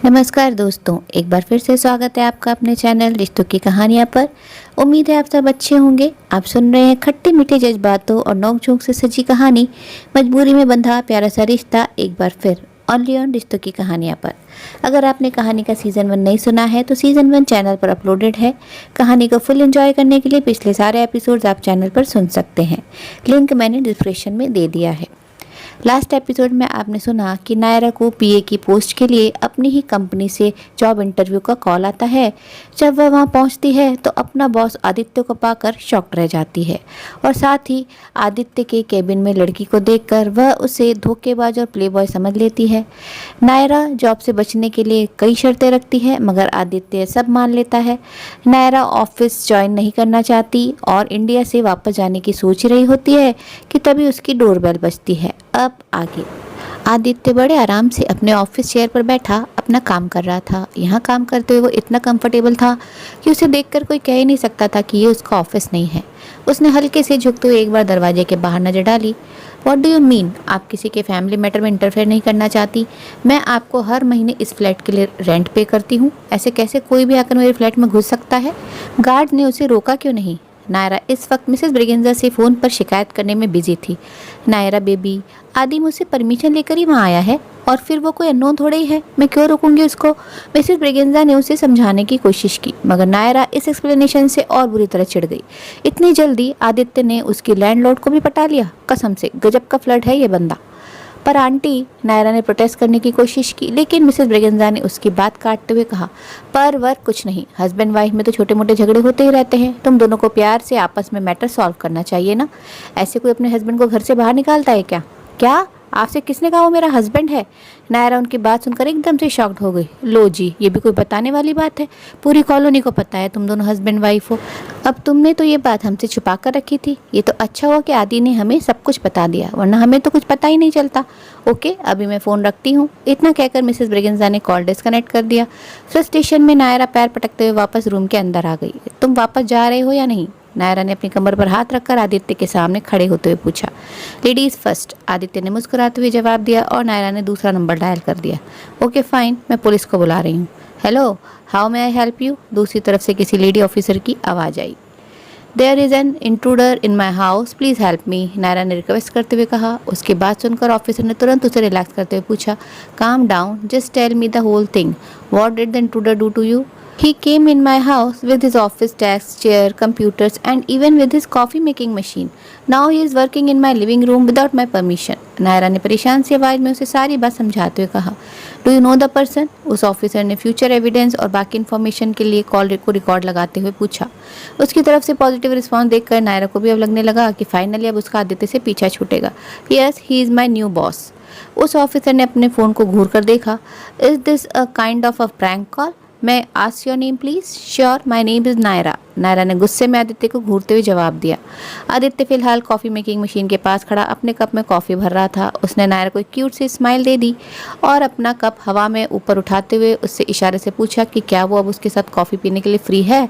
नमस्कार दोस्तों, एक बार फिर से स्वागत है आपका अपने चैनल रिश्तों की कहानियाँ पर। उम्मीद है आप सब अच्छे होंगे। आप सुन रहे हैं खट्टे मीठे जज्बातों और नोक-झोंक से सजी कहानी मजबूरी में बंधा प्यारा सा रिश्ता, एक बार फिर ओनली ऑन रिश्तों की कहानियाँ पर। अगर आपने कहानी का सीज़न 1 नहीं सुना है तो सीज़न 1 चैनल पर अपलोडेड है। कहानी को फुल एंजॉय करने के लिए पिछले सारे एपिसोड्स आप चैनल पर सुन सकते हैं। लिंक मैंने डिस्क्रिप्शन में दे दिया है। लास्ट एपिसोड में आपने सुना कि नायरा को पीए की पोस्ट के लिए अपनी ही कंपनी से जॉब इंटरव्यू का कॉल आता है। जब वह वहां पहुंचती है तो अपना बॉस आदित्य को पाकर शॉक्ड रह जाती है और साथ ही आदित्य के केबिन में लड़की को देखकर वह उसे धोखेबाज और प्लेबॉय समझ लेती है। नायरा जॉब से बचने के लिए कई शर्तें रखती है मगर आदित्य सब मान लेता है। नायरा ऑफिस ज्वाइन नहीं करना चाहती और इंडिया से वापस जाने की सोच रही होती है कि तभी उसकी डोरबेल बजती है। अब आगे आदित्य बड़े आराम से अपने ऑफिस चेयर पर बैठा अपना काम कर रहा था। यहाँ काम करते हुए वो इतना कंफर्टेबल था कि उसे देखकर कोई कह ही नहीं सकता था कि ये उसका ऑफिस नहीं है। उसने हल्के से झुकते हुए एक बार दरवाजे के बाहर नजर डाली। What do you mean? आप किसी के फैमिली मैटर में इंटरफेयर नहीं करना चाहती? मैं आपको हर महीने इस फ्लैट के लिए रेंट पे करती हूँ। ऐसे कैसे कोई भी आकर मेरे फ्लैट में घुस सकता है? गार्ड ने उसे रोका क्यों नहीं? नायरा इस वक्त मिसेस ब्रिगेंजा से फ़ोन पर शिकायत करने में बिजी थी। नायरा बेबी, आदि मुझसे परमिशन लेकर ही वहाँ आया है और फिर वो कोई अननोन थोड़े ही है, मैं क्यों रोकूंगी उसको? मिसेस ब्रिगेंजा ने उसे समझाने की कोशिश की मगर नायरा इस एक्सप्लेनेशन से और बुरी तरह चिढ़ गई। इतनी जल्दी आदित्य ने उसकी लैंडलॉर्ड को भी पटा लिया? कसम से गजब का फ्लर्ट है ये बंदा। पर आंटी, नायरा ने प्रोटेस्ट करने की कोशिश की लेकिन मिसेस ब्रिगेंजा ने उसकी बात काटते हुए कहा, पर वर्क कुछ नहीं, हस्बैंड वाइफ में तो छोटे मोटे झगड़े होते ही रहते हैं। तुम दोनों को प्यार से आपस में मैटर सॉल्व करना चाहिए ना। ऐसे कोई अपने हस्बैंड को घर से बाहर निकालता है क्या? क्या? आपसे किसने कहा वो मेरा हस्बैंड है? नायरा उनकी बात सुनकर एकदम से शॉक्ड हो गई। लो जी, ये भी कोई बताने वाली बात है? पूरी कॉलोनी को पता है तुम दोनों हस्बैंड वाइफ हो। अब तुमने तो ये बात हमसे छुपा कर रखी थी। ये तो अच्छा हुआ कि आदि ने हमें सब कुछ बता दिया, वरना हमें तो कुछ पता ही नहीं चलता। ओके, अभी मैं फ़ोन रखती हूँ। इतना कहकर मिसेस ब्रिगेंजा ने कॉल डिस्कनेक्ट कर दिया। फ्रस्ट्रेशन में नायरा पैर पटकते हुए वापस रूम के अंदर आ गई। तुम वापस जा रहे हो या नहीं? नायरा ने अपनी कमर पर हाथ रखकर आदित्य के सामने खड़े होते हुए पूछा। लेडीज फर्स्ट, आदित्य ने मुस्कुराते हुए जवाब दिया और नायरा ने दूसरा नंबर डायल कर दिया। ओके फाइन, मैं पुलिस को बुला रही हूँ। Hello, how may I help you? दूसरी तरफ से किसी लेडी ऑफिसर की आवाज़ आई। There is an intruder in my house, please help me, Naira ने रिक्वेस्ट करते हुए कहा। उसकी बात सुनकर ऑफिसर ने तुरंत उसे रिलैक्स करते हुए पूछा, calm down, just tell me the whole thing. What did the intruder do to you? He came in my house with his office desk, chair, computers and even with his coffee making machine. Now he is working in my living room without my permission. Naira ने परेशान सी आवाज़ में उसे सारी बात समझाते हुए कहा। Do you know the person? उस ऑफिसर ने फ्यूचर एविडेंस और बाकी इन्फॉर्मेशन के लिए कॉल को रिकॉर्ड लगाते हुए पूछा। उसकी तरफ से पॉजिटिव रिस्पॉन्स देखकर नायरा को भी अब लगने लगा कि फाइनली अब उसका आदित्य से पीछा छूटेगा। Yes, he is my new boss. उस ऑफिसर ने अपने फ़ोन को घूर कर देखा। Is this a kind of a prank call? May ask your name please? Sure, my name is Naira. Naira ने गुस्से में आदित्य को घूरते हुए जवाब दिया। आदित्य फिलहाल कॉफ़ी मेकिंग मशीन के पास खड़ा अपने कप में कॉफ़ी भर रहा था। उसने नायरा को एक क्यूट सी स्माइल दे दी और अपना कप हवा में ऊपर उठाते हुए उससे इशारे से पूछा कि क्या वो अब उसके साथ कॉफ़ी पीने के लिए फ्री है।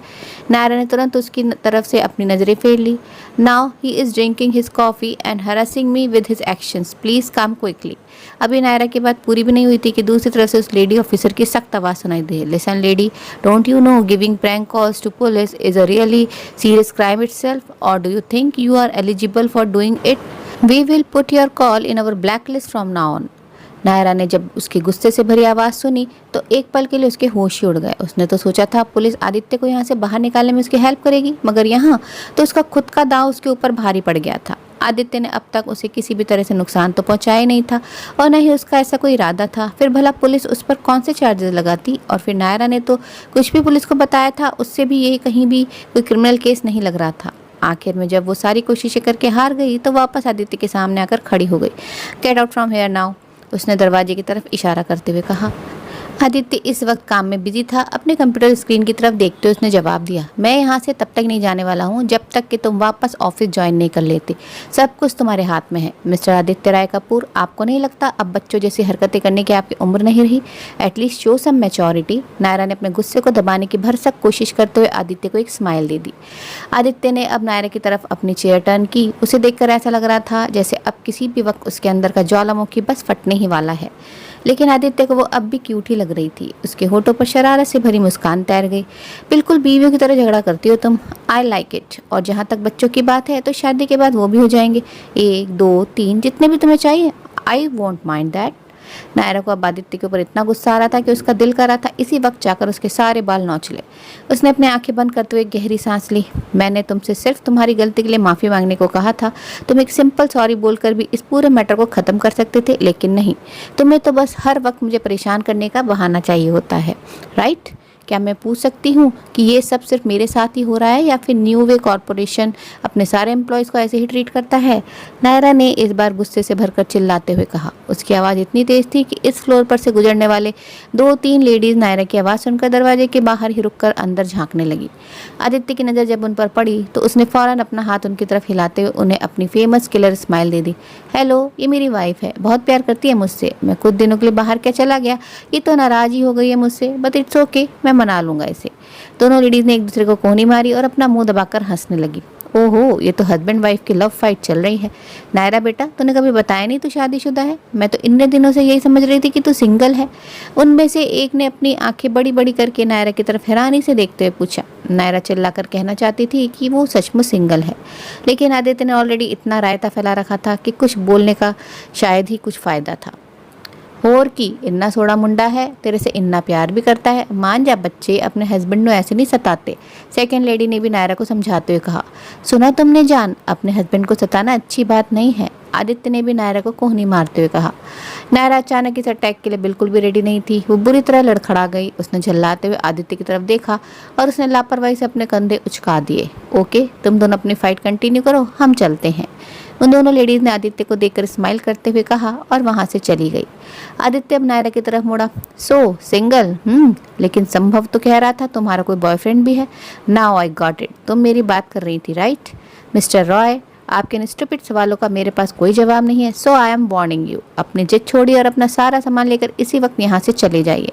नायरा ने तुरंत उसकी तरफ से अपनी नज़रें फेर ली। Now he is drinking his coffee and harassing me with his actions, please come quickly. अभी नायरा की बात पूरी भी नहीं हुई थी कि दूसरी तरफ से उस लेडी ऑफिसर की सख्त आवाज़ सुनाई दी। Listen lady, don't you know giving prank calls to police is a really serious crime itself, or do you think you are eligible for doing it? We will put your call in our blacklist from now on. Naira ने जब उसके गुस्से से भरी आवाज़ सुनी तो एक पल के लिए उसके होश ही उड़ गए। उसने तो सोचा था पुलिस आदित्य को यहाँ से बाहर निकालने में उसकी हेल्प करेगी, मगर यहाँ तो उसका खुद का दांव उसके ऊपर भारी पड़ गया था। आदित्य ने अब तक उसे किसी भी तरह से नुकसान तो पहुंचाया ही नहीं था और न ही उसका ऐसा कोई इरादा था। फिर भला पुलिस उस पर कौन से चार्जेस लगाती? और फिर नायरा ने तो कुछ भी पुलिस को बताया था, उससे भी ये कहीं भी कोई क्रिमिनल केस नहीं लग रहा था। आखिर में जब वो सारी कोशिशें करके हार गई तो वापस आदित्य के सामने आकर खड़ी हो गई। Get out from here now, उसने दरवाजे की तरफ इशारा करते हुए कहा। आदित्य इस वक्त काम में बिजी था। अपने कंप्यूटर स्क्रीन की तरफ देखते हुए उसने जवाब दिया, मैं यहाँ से तब तक नहीं जाने वाला हूँ जब तक कि तुम वापस ऑफिस ज्वाइन नहीं कर लेते। सब कुछ तुम्हारे हाथ में है। मिस्टर आदित्य राय कपूर, आपको नहीं लगता अब बच्चों जैसी हरकतें करने की आपकी उम्र नहीं रही? At least show some maturity. Naira ने अपने गुस्से को दबाने की भरसक कोशिश करते हुए आदित्य को एक स्माइल दे दी। आदित्य ने अब नायरा की तरफ अपनी चेयर टर्न की। उसे देखकर ऐसा लग रहा था जैसे अब किसी भी वक्त उसके अंदर का ज्वालामुखी बस फटने ही वाला है। लेकिन आदित्य को वो अब भी क्यूट ही लग रही थी। उसके होठों पर शरारत से भरी मुस्कान तैर गई। बिल्कुल बीवियों की तरह झगड़ा करती हो तुम। I like it. और जहाँ तक बच्चों की बात है तो शादी के बाद वो भी हो जाएंगे, 1 2 3 जितने भी तुम्हें चाहिए। I won't mind that. Naira को अब आदित्य के ऊपर इतना गुस्सा आ रहा था कि उसका दिल कर रहा था इसी वक्त जाकर उसके सारे बाल नोच ले। उसने अपनी आंखें बंद करते हुए गहरी सांस ली। मैंने तुमसे सिर्फ तुम्हारी गलती के लिए माफ़ी मांगने को कहा था। तुम एक सिंपल सॉरी बोलकर भी इस पूरे मैटर को ख़त्म कर सकते थे, लेकिन नहीं। तुम्हें तो बस हर वक्त मुझे परेशान करने का बहाना चाहिए होता है, राइट? क्या मैं पूछ सकती हूँ कि ये सब सिर्फ मेरे साथ ही हो रहा है या फिर न्यू वे कॉरपोरेशन अपने सारे एम्प्लॉयज़ को ऐसे ही ट्रीट करता है? नायरा ने इस बार गुस्से से भरकर चिल्लाते हुए कहा। उसकी आवाज़ इतनी तेज थी कि इस फ्लोर पर से गुजरने वाले 2-3 लेडीज़ नायरा की आवाज़ सुनकर दरवाजे के बाहर ही रुककर अंदर झांकने लगी। आदित्य की नज़र जब उन पर पड़ी तो उसने फ़ौरन अपना हाथ उनकी तरफ हिलाते हुए उन्हें अपनी फेमस किलर स्माइल दे दी। हेलो, ये मेरी वाइफ है, बहुत प्यार करती है मुझसे। मैं कुछ दिनों के लिए बाहर क्या चला गया, ये तो नाराज़ ही हो गई है मुझसे, बट इट्स ओके, मैं मना लूंगा इसे। दोनों लेडीज ने एक दूसरे को कोहनी मारी और अपना मुंह दबाकर हंसने लगी। ओहो, ये तो हस्बैंड वाइफ की लव फाइट चल रही है। नायरा बेटा, तूने कभी बताया नहीं तू शादीशुदा है? मैं तो इतने दिनों से यही समझ रही थी कि तू सिंगल है। उनमें से एक ने अपनी आंखें बड़ी बड़ी करके नायरा की तरफ हैरानी से देखते हुए पूछा। नायरा चिल्लाकर कहना चाहती थी कि वो सचमुच सिंगल है, लेकिन आदित्य ने ऑलरेडी इतना रायता फैला रखा था कि कुछ बोलने का शायद ही कुछ फायदा था। और की इन्ना सोड़ा मुंडा है, तेरे से इन्ना प्यार भी करता है। मान जा बच्चे, अपने हस्बैंड को ऐसे नहीं सताते। सेकंड लेडी ने भी नायरा को समझाते हुए कहा। सुना तुमने जान, अपने हस्बैंड को सताना अच्छी बात नहीं है। आदित्य ने भी नायरा को कोहनी मारते हुए कहा। नायरा अचानक इस अटैक के लिए बिल्कुल भी रेडी नहीं थी। वो बुरी तरह लड़खड़ा गई। उसने झल्लाते हुए आदित्य की तरफ देखा और उसने लापरवाही से अपने कंधे उचका दिए। ओके, तुम दोनों अपनी फाइट कंटिन्यू करो, हम चलते हैं। उन दोनों लेडीज ने आदित्य को देखकर स्माइल करते हुए कहा और वहां से चली गई। आदित्य अब नायरा की तरफ मुड़ा। सो सिंगल? लेकिन संभव तो कह रहा था तुम्हारा कोई बॉयफ्रेंड भी है। Now I got it. तुम मेरी बात कर रही थी, राइट? मिस्टर रॉय, आपके इन स्टूपिड सवालों का मेरे पास कोई जवाब नहीं है, सो आई एम वार्निंग यू। अपनी जिद छोड़िए और अपना सारा सामान लेकर इसी वक्त यहाँ से चले जाइए।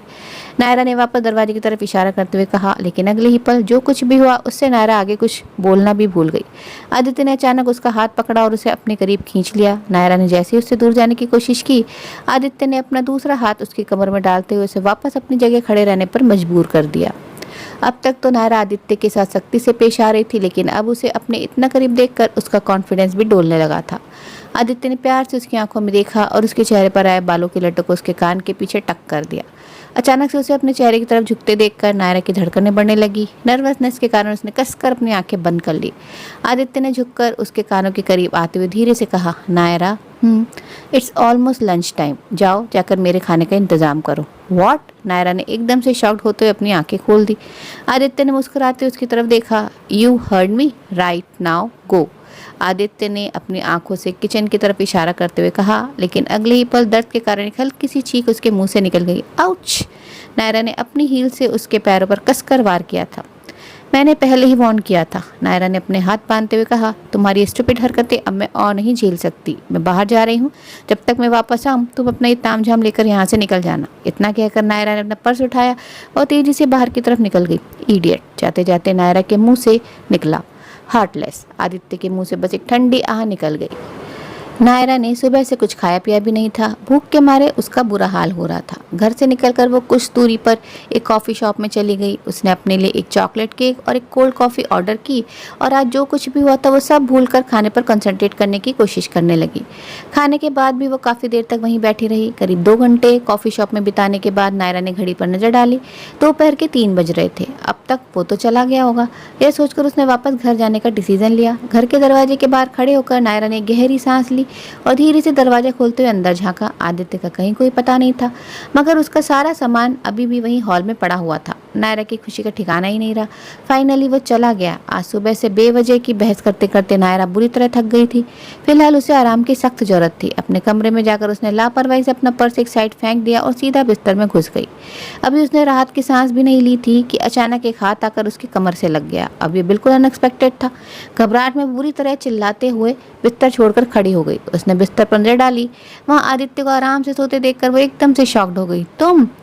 नायरा ने वापस दरवाजे की तरफ इशारा करते हुए कहा, लेकिन अगले ही पल जो कुछ भी हुआ उससे नायरा आगे कुछ बोलना भी भूल गई। आदित्य ने अचानक उसका हाथ पकड़ा और उसे अपने करीब खींच लिया। नायरा ने जैसे ही उससे दूर जाने की कोशिश की, आदित्य ने अपना दूसरा हाथ उसकी कमर में डालते हुए उसे वापस अपनी जगह खड़े रहने पर मजबूर कर दिया। अब तक तो नायरा आदित्य के साथ सख्ती से पेश आ रही थी, लेकिन अब उसे अपने इतना करीब देखकर उसका कॉन्फिडेंस भी डोलने लगा था। आदित्य ने प्यार से उसकी आंखों में देखा और उसके चेहरे पर आए बालों के लटों को उसके कान के पीछे टक कर दिया। अचानक से उसे अपने चेहरे की तरफ झुकते देखकर नायरा की धड़कनें बढ़ने लगी। नर्वसनेस के कारण उसने कसकर अपनी आंखें बंद कर ली। आदित्य ने झुककर उसके कानों के करीब आते हुए धीरे से कहा, Naira, it's almost lunch time. जाओ, जाकर मेरे खाने का इंतजाम करो। व्हाट? नायरा ने एकदम से शॉक्ड होते हुए अपनी आंखें खोल दी। आदित्य ने मुस्कुराते उसकी तरफ देखा। You heard me, right now go. Aditya ने अपनी आंखों से किचन की तरफ इशारा करते हुए कहा, लेकिन अगले ही पल दर्द के कारण एक हल्की सी चीख उसके मुंह से निकल गई। आउच! नायरा ने अपनी हील से उसके पैरों पर कसकर वार किया था। मैंने पहले ही वार्न किया था, नायरा ने अपने हाथ बांधते हुए कहा। तुम्हारी स्टूपिड हरकतें अब मैं और नहीं झेल सकती। मैं बाहर जा रही हूँ, जब तक मैं वापस आऊँ तुम अपना ये तामझाम लेकर यहाँ से निकल जाना। इतना कहकर नायरा ने अपना पर्स उठाया और तेजी से बाहर की तरफ निकल गई। इडियट! जाते जाते नायरा के मुंह से निकला। हार्टलेस! आदित्य के मुंह से बस एक ठंडी आह निकल गई। नायरा ने सुबह से कुछ खाया पिया भी नहीं था। भूख के मारे उसका बुरा हाल हो रहा था। घर से निकलकर वो कुछ दूरी पर एक कॉफ़ी शॉप में चली गई। उसने अपने लिए एक चॉकलेट केक और एक कोल्ड कॉफ़ी ऑर्डर की और आज जो कुछ भी हुआ था वो सब भूलकर खाने पर कंसंट्रेट करने की कोशिश करने लगी। खाने के बाद भी वो काफ़ी देर तक वहीं बैठी रही। करीब 2 घंटे कॉफ़ी शॉप में बिताने के बाद नायरा ने घड़ी पर नज़र डाली। दोपहर के 3 बज रहे थे। अब तक वो तो चला गया होगा। यह सोचकर उसने वापस घर जाने का डिसीजन लिया। घर के दरवाजे के बाहर खड़े होकर नायरा ने गहरी सांस ली और धीरे से दरवाजा खोलते हुए अंदर झांका। आदित्य का कहीं कोई पता नहीं था, मगर उसका सारा सामान अभी भी वहीं हॉल में पड़ा हुआ था। नायरा की खुशी का ठिकाना ही नहीं रहा। फाइनली वो चला गया। आज सुबह से बेवजह की बहस करते करते नायरा बुरी तरह थक गई थी। फिलहाल उसे आराम की सख्त जरूरत थी। अपने कमरे में जाकर उसने लापरवाही से अपना पर्स एक साइड फेंक दिया और सीधा बिस्तर में घुस गई। अभी उसने राहत की सांस भी नहीं ली थी कि अचानक एक हाथ आकर उसकी कमर से लग गया। अब ये बिल्कुल अनएक्सपेक्टेड था। घबराहट में बुरी तरह चिल्लाते हुए बिस्तर छोड़कर खड़ी हो गई। उसने बिस्तर पर नजर डाली। वहाँ आदित्य को आराम से सोते देखकर वो एकदम से शॉक्ड हो गई।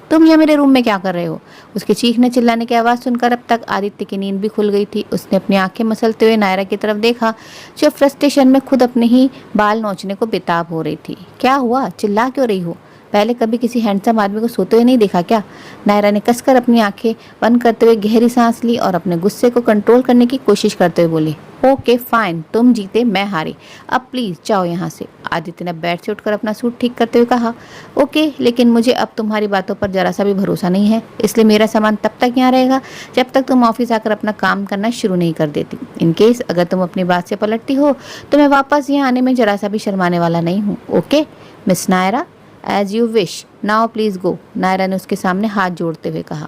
तुम यहाँ मेरे रूम में क्या कर रहे हो? उसके चीखने चिल्लाने की आवाज़ सुनकर अब तक आदित्य की नींद भी खुल गई थी। उसने अपनी आंखें मसलते हुए नायरा की तरफ देखा, जो फ्रस्ट्रेशन में खुद अपने ही बाल नोचने को बेताब हो रही थी। क्या हुआ? चिल्ला क्यों रही हो? पहले कभी किसी हैंडसम आदमी को सोते हुए नहीं देखा क्या? नायरा ने कसकर अपनी आंखें बंद करते हुए गहरी सांस ली और अपने गुस्से को कंट्रोल करने की कोशिश करते हुए बोली, ओके फाइन, तुम जीते मैं हारी, अब प्लीज जाओ यहाँ से। आदित्य ने बेड से उठकर अपना सूट ठीक करते हुए कहा, ओके, लेकिन मुझे अब तुम्हारी बातों पर जरा सा भी भरोसा नहीं है, इसलिए मेरा सामान तब तक यहाँ रहेगा जब तक तुम ऑफिस आकर अपना काम करना शुरू नहीं कर देती। इन केस अगर तुम अपनी बात से पलटती हो तो मैं वापस यहाँ आने में जरा सा भी शर्माने वाला नहीं हूँ। Okay miss Naira, as you wish, now please go, Naira ने उसके सामने हाथ जोड़ते हुए कहा।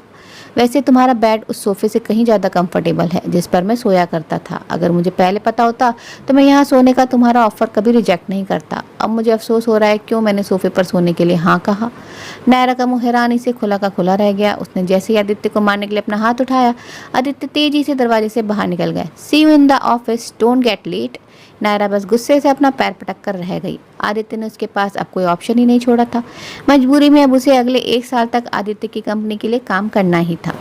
वैसे तुम्हारा बेड उस सोफे से कहीं ज़्यादा कंफर्टेबल है जिस पर मैं सोया करता था। अगर मुझे पहले पता होता तो मैं यहाँ सोने का तुम्हारा ऑफर कभी रिजेक्ट नहीं करता। अब मुझे अफसोस हो रहा है क्यों मैंने सोफे पर सोने के लिए हाँ कहा। नायरा का मुंह हैरानी से खुला का खुला रह गया। उसने जैसे ही आदित्य को मारने के लिए अपना हाथ उठाया, आदित्य तेजी से दरवाजे से बाहर निकल गए। See you in the office, don't get late. Naira बस गुस्से से अपना पैर पटक कर रह गई। आदित्य ने उसके पास अब कोई ऑप्शन ही नहीं छोड़ा था। मजबूरी में अब उसे अगले 1 साल तक आदित्य की कंपनी के लिए काम करना ही था।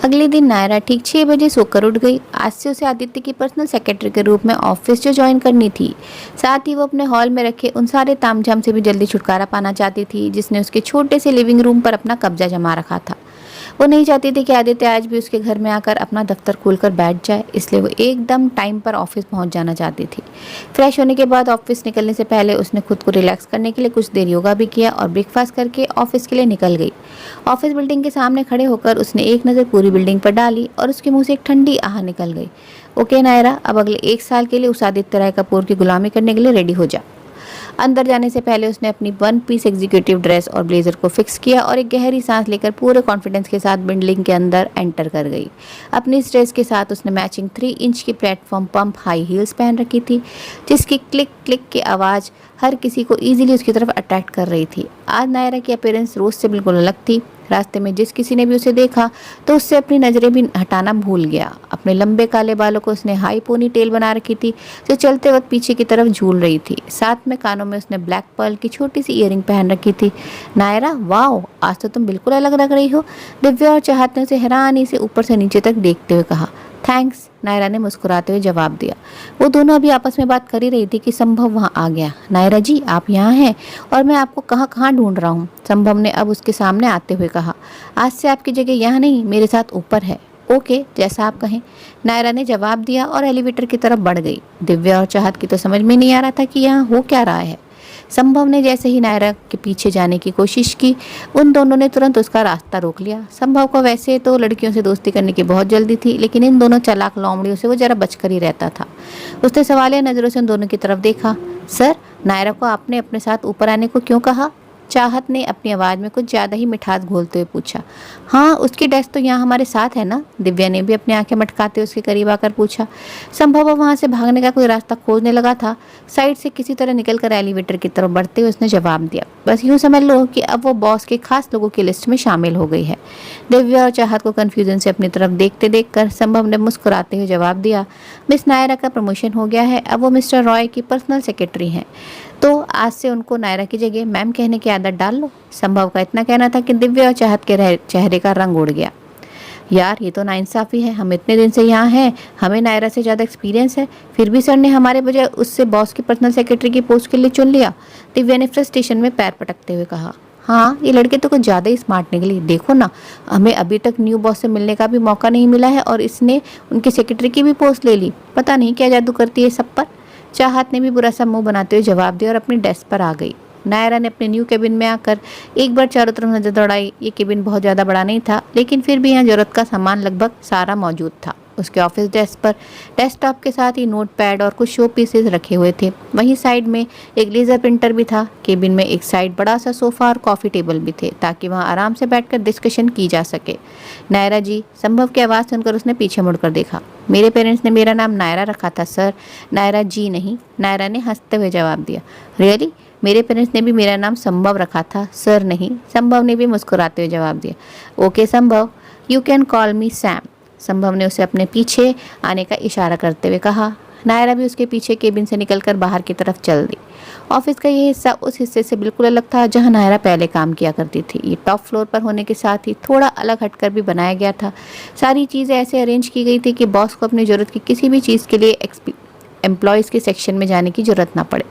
अगले दिन नायरा ठीक 6 बजे सोकर उठ गई। आज से उसे आदित्य की पर्सनल सेक्रेटरी के रूप में ऑफिस जो ज्वाइन करनी थी। साथ ही वो अपने हॉल में रखे उन सारे तामझाम से भी जल्दी छुटकारा पाना चाहती थी जिसने उसके छोटे से लिविंग रूम पर अपना कब्जा जमा रखा था। वो नहीं चाहती थी कि आदित्य आज भी उसके घर में आकर अपना दफ्तर खोलकर बैठ जाए, इसलिए वो एकदम टाइम पर ऑफिस पहुंच जाना चाहती थी। फ्रेश होने के बाद ऑफिस निकलने से पहले उसने खुद को रिलैक्स करने के लिए कुछ देर योगा भी किया और ब्रेकफास्ट करके ऑफिस के लिए निकल गई। ऑफिस बिल्डिंग के सामने खड़े होकर उसने एक नज़र पूरी बिल्डिंग पर डाली और उसके मुंह से एक ठंडी आह निकल गई। ओके नायरा, अब अगले 1 साल के लिए उस आदित्य राय कपूर की गुलामी करने के लिए रेडी हो जा। अंदर जाने से पहले उसने अपनी 1 पीस एग्जीक्यूटिव ड्रेस और ब्लेजर को फिक्स किया और एक गहरी सांस लेकर पूरे कॉन्फिडेंस के साथ बिल्डिंग के अंदर एंटर कर गई। अपनी इस ड्रेस के साथ उसने मैचिंग 3 इंच की प्लेटफॉर्म पंप हाई हील्स पहन रखी थी जिसकी क्लिक क्लिक की आवाज़ हर किसी को ईजिली उसकी तरफ अट्रैक्ट कर रही थी। आज नायरा की अपीयरेंस रोज से बिल्कुल अलग थी। रास्ते में जिस किसी ने भी उसे देखा तो उससे अपनी नज़रें भी हटाना भूल गया। अपने लंबे काले बालों को उसने हाई पोनी टेल बना रखी थी जो चलते वक्त पीछे की तरफ झूल रही थी। साथ में कानों में उसने ब्लैक पर्ल की छोटी सी ईयरिंग पहन रखी थी। नायरा, वाओ, आज तो तुम बिल्कुल अलग लग रही हो, दिव्या और चाहत ने उसे हैरानी से ऊपर से नीचे तक देखते हुए कहा। थैंक्स, नायरा ने मुस्कुराते हुए जवाब दिया। वो दोनों अभी आपस में बात कर ही रही थी कि संभव वहाँ आ गया। नायरा जी, आप यहाँ हैं और मैं आपको कहाँ कहाँ ढूंढ रहा हूँ, संभव ने अब उसके सामने आते हुए कहा। आज से आपकी जगह यहाँ नहीं, मेरे साथ ऊपर है। ओके, जैसा आप कहें, नायरा ने जवाब दिया और एलिवेटर की तरफ बढ़ गई। दिव्या और चाहत की तो समझ में नहीं आ रहा था कि यहाँ हो क्या रहा है। संभव ने जैसे ही नायरा के पीछे जाने की कोशिश की, उन दोनों ने तुरंत उसका रास्ता रोक लिया। संभव को वैसे तो लड़कियों से दोस्ती करने की बहुत जल्दी थी, लेकिन इन दोनों चालाक लोमड़ियों से वो जरा बचकर ही रहता था। उसने सवालिया नज़रों से उन दोनों की तरफ देखा। सर, नायरा को आपने अपने साथ ऊपर आने को क्यों कहा? चाहत ने अपनी आवाज़ में कुछ ज़्यादा ही मिठास घोलते हुए पूछा। हाँ, उसकी डेस्क तो यहाँ हमारे साथ है ना, दिव्या ने भी अपनी आंखें मटकाते उसके करीब आकर पूछा। संभव वहाँ से भागने का कोई रास्ता खोजने लगा था। साइड से किसी तरह निकलकर एलिवेटर की तरफ बढ़ते हुए उसने जवाब दिया। बस यूँ समझ लो कि अब वो बॉस के खास लोगों की लिस्ट में शामिल हो गई है। दिव्या और चाहत को कन्फ्यूजन से अपनी तरफ देखते देखकर संभव ने मुस्कुराते हुए जवाब दिया। मिस नायरा का प्रमोशन हो गया है, अब वो मिस्टर रॉय की पर्सनल सेक्रेटरी हैं, तो आज से उनको नायरा की जगह मैम कहने की आदत डाल लो। संभव का इतना कहना था कि दिव्या और चाहत के चेहरे का रंग उड़ गया। यार, ये तो नाइंसाफ़ी है, हम इतने दिन से यहाँ हैं, हमें नायरा से ज़्यादा एक्सपीरियंस है, फिर भी सर ने हमारे बजाय उससे बॉस की पर्सनल सेक्रेटरी की पोस्ट के लिए चुन लिया। दिव्या ने फ्रस्ट्रेशन में पैर पटकते हुए कहा। हाँ, ये लड़के तो कुछ ज़्यादा ही स्मार्ट निकली। देखो ना, हमें अभी तक न्यू बॉस से मिलने का भी मौका नहीं मिला है और इसने उनकी सेक्रेटरी की भी पोस्ट ले ली। पता नहीं क्या जादू करती है सब पर। चाहत ने भी बुरा सा मुंह बनाते हुए जवाब दिया और अपनी डेस्क पर आ गई। नायरा ने अपने न्यू केबिन में आकर एक बार चारों तरफ नजर दौड़ाई। ये केबिन बहुत ज़्यादा बड़ा नहीं था, लेकिन फिर भी यहाँ ज़रूरत का सामान लगभग सारा मौजूद था। उसके ऑफिस डेस्क पर डेस्कटॉप के साथ ही नोटपैड और कुछ शो पीसेस रखे हुए थे। वहीं साइड में एक लेज़र प्रिंटर भी था। केबिन में एक साइड बड़ा सा सोफ़ा और कॉफ़ी टेबल भी थे ताकि वहाँ आराम से बैठकर डिस्कशन की जा सके। नायरा जी, संभव की आवाज़ सुनकर उसने पीछे मुड़कर देखा। मेरे पेरेंट्स ने मेरा नाम नायरा रखा था सर, नायरा जी नहीं, नायरा ने हंसते हुए जवाब दिया। रियली? मेरे पेरेंट्स ने भी मेरा नाम संभव रखा था सर नहीं, संभव ने भी मुस्कुराते हुए जवाब दिया। ओके संभव, you can call me Sam, संभव ने उसे अपने पीछे आने का इशारा करते हुए कहा। नायरा भी उसके पीछे केबिन से निकलकर बाहर की तरफ चल दी। ऑफिस का ये हिस्सा उस हिस्से से बिल्कुल अलग था जहां नायरा पहले काम किया करती थी। ये टॉप फ्लोर पर होने के साथ ही थोड़ा अलग हटकर भी बनाया गया था। सारी चीज़ें ऐसे अरेंज की गई थी कि बॉस को अपनी ज़रूरत की किसी भी चीज़ के लिए एम्प्लॉयज़ के सेक्शन में जाने की जरूरत ना पड़े।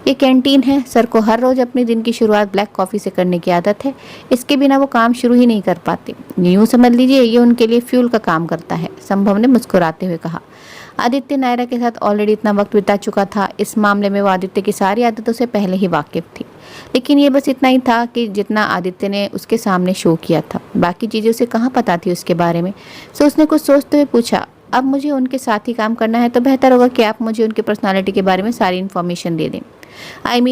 ये कैंटीन है। सर को हर रोज़ अपने दिन की शुरुआत ब्लैक कॉफ़ी से करने की आदत है। इसके बिना वो काम शुरू ही नहीं कर पाते। यूँ समझ लीजिए ये उनके लिए फ्यूल का काम करता है, संभव ने मुस्कुराते हुए कहा। आदित्य नायरा के साथ ऑलरेडी इतना वक्त बिता चुका था, इस मामले में वो आदित्य की सारी आदतों से पहले ही वाकिफ थी। लेकिन ये बस इतना ही था कि जितना आदित्य ने उसके सामने शो किया था, बाकी चीज़ें उसे कहाँ पता थी उसके बारे में। सो उसने कुछ सोचते हुए पूछा, अब मुझे उनके साथ ही काम करना है तो बेहतर होगा कि आप मुझे उनकी पर्सनालिटी के बारे में सारी इन्फॉर्मेशन दे दें।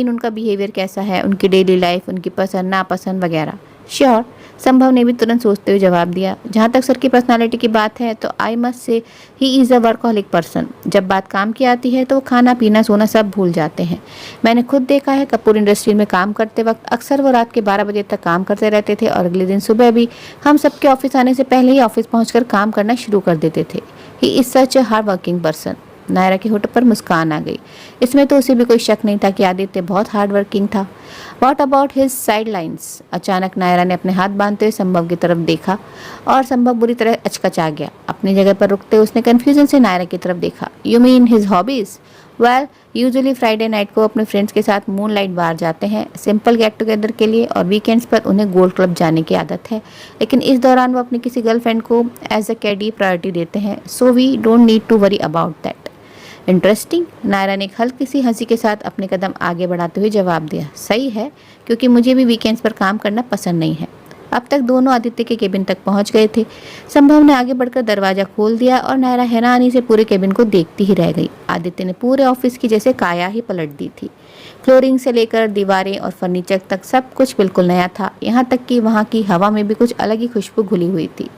उनका बिहेवियर कैसा है, उनकी डेली लाइफ, उनकी पसंद नापसंद वगैरह। श्योर, संभव ने भी तुरंत सोचते हुए जवाब दिया। जहाँ तक सर की पर्सनालिटी की बात है तो I must say he is a workaholic person. जब बात काम की आती है तो वो खाना पीना सोना सब भूल जाते हैं। मैंने खुद देखा है, कपूर इंडस्ट्री में काम करते वक्त अक्सर वो रात के 12 बजे तक काम करते रहते थे और अगले दिन सुबह भी हम सबके ऑफिस आने से पहले ही ऑफिस पहुँच काम करना शुरू कर देते थे। He is such a hard working person. Naira के होठ पर मुस्कान आ गई। इसमें तो उसे भी कोई शक नहीं था कि आदित्य बहुत हार्ड वर्किंग था। What about his side lines? अचानक नायरा ने अपने हाथ बांधते हुए संभव की तरफ देखा और संभव बुरी तरह अचकचा गया। अपनी जगह पर रुकते उसने कन्फ्यूजन से नायरा की तरफ देखा। You mean his hobbies? Well, usually Friday night को अपने फ्रेंड्स के साथ मूनलाइट बार जाते हैं, सिंपल गेट टुगेदर के लिए, और वीकेंड्स पर उन्हें गोल्ड क्लब जाने की आदत है। लेकिन इस दौरान वो अपनी किसी गर्लफ्रेंड को एज अ कैडी प्रायोरिटी देते हैं, so we don't need to worry about that. Interesting. Naira ने एक हल्की सी हंसी के साथ अपने कदम आगे बढ़ाते हुए जवाब दिया। सही है, क्योंकि मुझे भी वीकेंड्स पर काम करना पसंद नहीं है। अब तक दोनों आदित्य के केबिन तक पहुंच गए थे। संभव ने आगे बढ़कर दरवाजा खोल दिया और नायरा हैरानी से पूरे केबिन को देखती ही रह गई। आदित्य ने पूरे ऑफिस की जैसे काया ही पलट दी थी। फ्लोरिंग से लेकर दीवारें और फर्नीचर तक सब कुछ बिल्कुल नया था। यहाँ तक कि वहाँ की हवा में भी कुछ अलग ही खुशबू घुली हुई थी।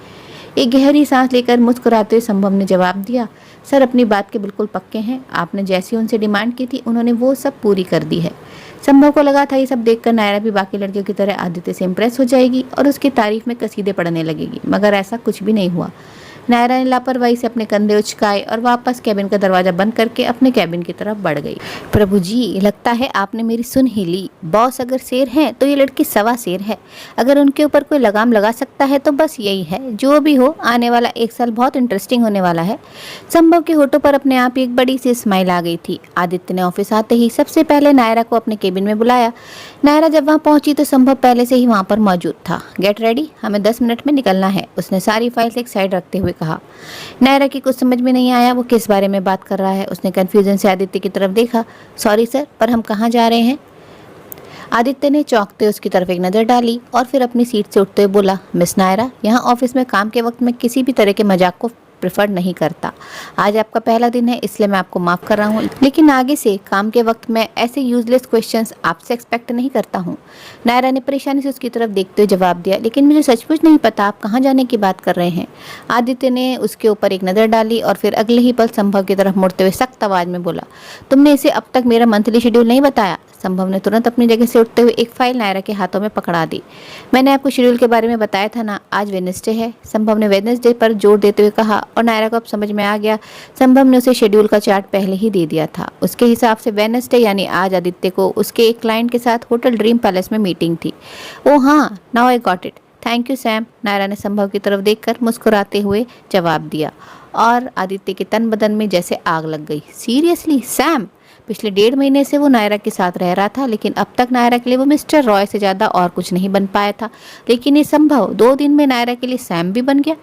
एक गहरी सांस लेकर मुस्कुराते हुए संभव ने जवाब दिया, सर अपनी बात के बिल्कुल पक्के हैं। आपने जैसी उनसे डिमांड की थी उन्होंने वो सब पूरी कर दी है। संभव को लगा था ये सब देखकर नायरा भी बाकी लड़कियों की तरह आदित्य से इम्प्रेस हो जाएगी और उसकी तारीफ में कसीदे पढ़ने लगेगी, मगर ऐसा कुछ भी नहीं हुआ। नायरा ने लापरवाही से अपने कंधे उचकाए और वापस कैबिन का दरवाजा बंद करके अपने कैबिन की तरफ बढ़ गई। प्रभु जी, लगता है आपने मेरी सुन ही ली। बॉस अगर शेर हैं तो ये लड़की सवा शेर है। अगर उनके ऊपर कोई लगाम लगा सकता है तो बस यही है। जो भी हो, आने वाला 1 साल बहुत इंटरेस्टिंग होने वाला है। संभव के होठों पर अपने आप ही एक बड़ी सी स्माइल आ गई थी। आदित्य ने ऑफिस आते ही सबसे पहले नायरा को अपने केबिन में बुलाया। नायरा जब वहाँ पहुंची तो संभव पहले से ही वहाँ पर मौजूद था। गेट रेडी, हमें 10 मिनट में निकलना है, उसने सारी फाइल्स एक साइड रखते हुए कहा। नायरा की कुछ समझ में नहीं आया वो किस बारे में बात कर रहा है। उसने कंफ्यूजन से आदित्य की तरफ देखा। सॉरी सर, पर हम कहाँ जा रहे हैं? आदित्य ने चौंकते उसकी तरफ एक नज़र डाली और फिर अपनी सीट से उठते हुए बोला, मिस नायरा, यहाँ ऑफिस में काम के वक्त में किसी भी तरह के मजाक को प्रेफर नहीं करता। आज आपका पहला दिन है इसलिए मैं आपको माफ़ कर रहा हूँ, लेकिन आगे से काम के वक्त मैं ऐसे यूजलेस क्वेश्चंस आपसे एक्सपेक्ट नहीं करता हूँ। नायरा ने परेशानी से उसकी तरफ देखते हुए जवाब दिया, लेकिन मुझे सचमुच नहीं पता आप कहाँ जाने की बात कर रहे हैं। आदित्य ने उसके ऊपर एक नज़र डाली और फिर अगले ही पल संभव की तरफ मुड़ते हुए सख्त आवाज़ में बोला, तुमने इसे अब तक मेरा मंथली शेड्यूल नहीं बताया। संभव ने तुरंत अपनी जगह से उठते हुए एक फाइल नायरा के हाथों में पकड़ा दी। मैंने आपको शेड्यूल के बारे में बताया था ना, आज वेडनेसडे है। संभव ने वेडनेसडे पर जोर देते हुए कहा और नायरा को अब समझ में आ गया संभव ने उसे शेड्यूल का चार्ट पहले ही दे दिया था। उसके हिसाब से वेडनेसडे यानी आज आदित्य को उसके एक क्लाइंट के साथ होटल ड्रीम पैलेस में मीटिंग थी। ओह हाँ, now I got it, thank you Sam. Naira ने संभव की तरफ देखकर मुस्कुराते हुए जवाब दिया और आदित्य के तन बदन में जैसे आग लग गई। Seriously Sam? पिछले 1.5 महीने से वो नायरा के साथ रह रहा था, लेकिन अब तक नायरा के लिए वो मिस्टर रॉय से ज़्यादा और कुछ नहीं बन पाया था। लेकिन ये संभव 2 दिन में नायरा के लिए सैम भी बन गया।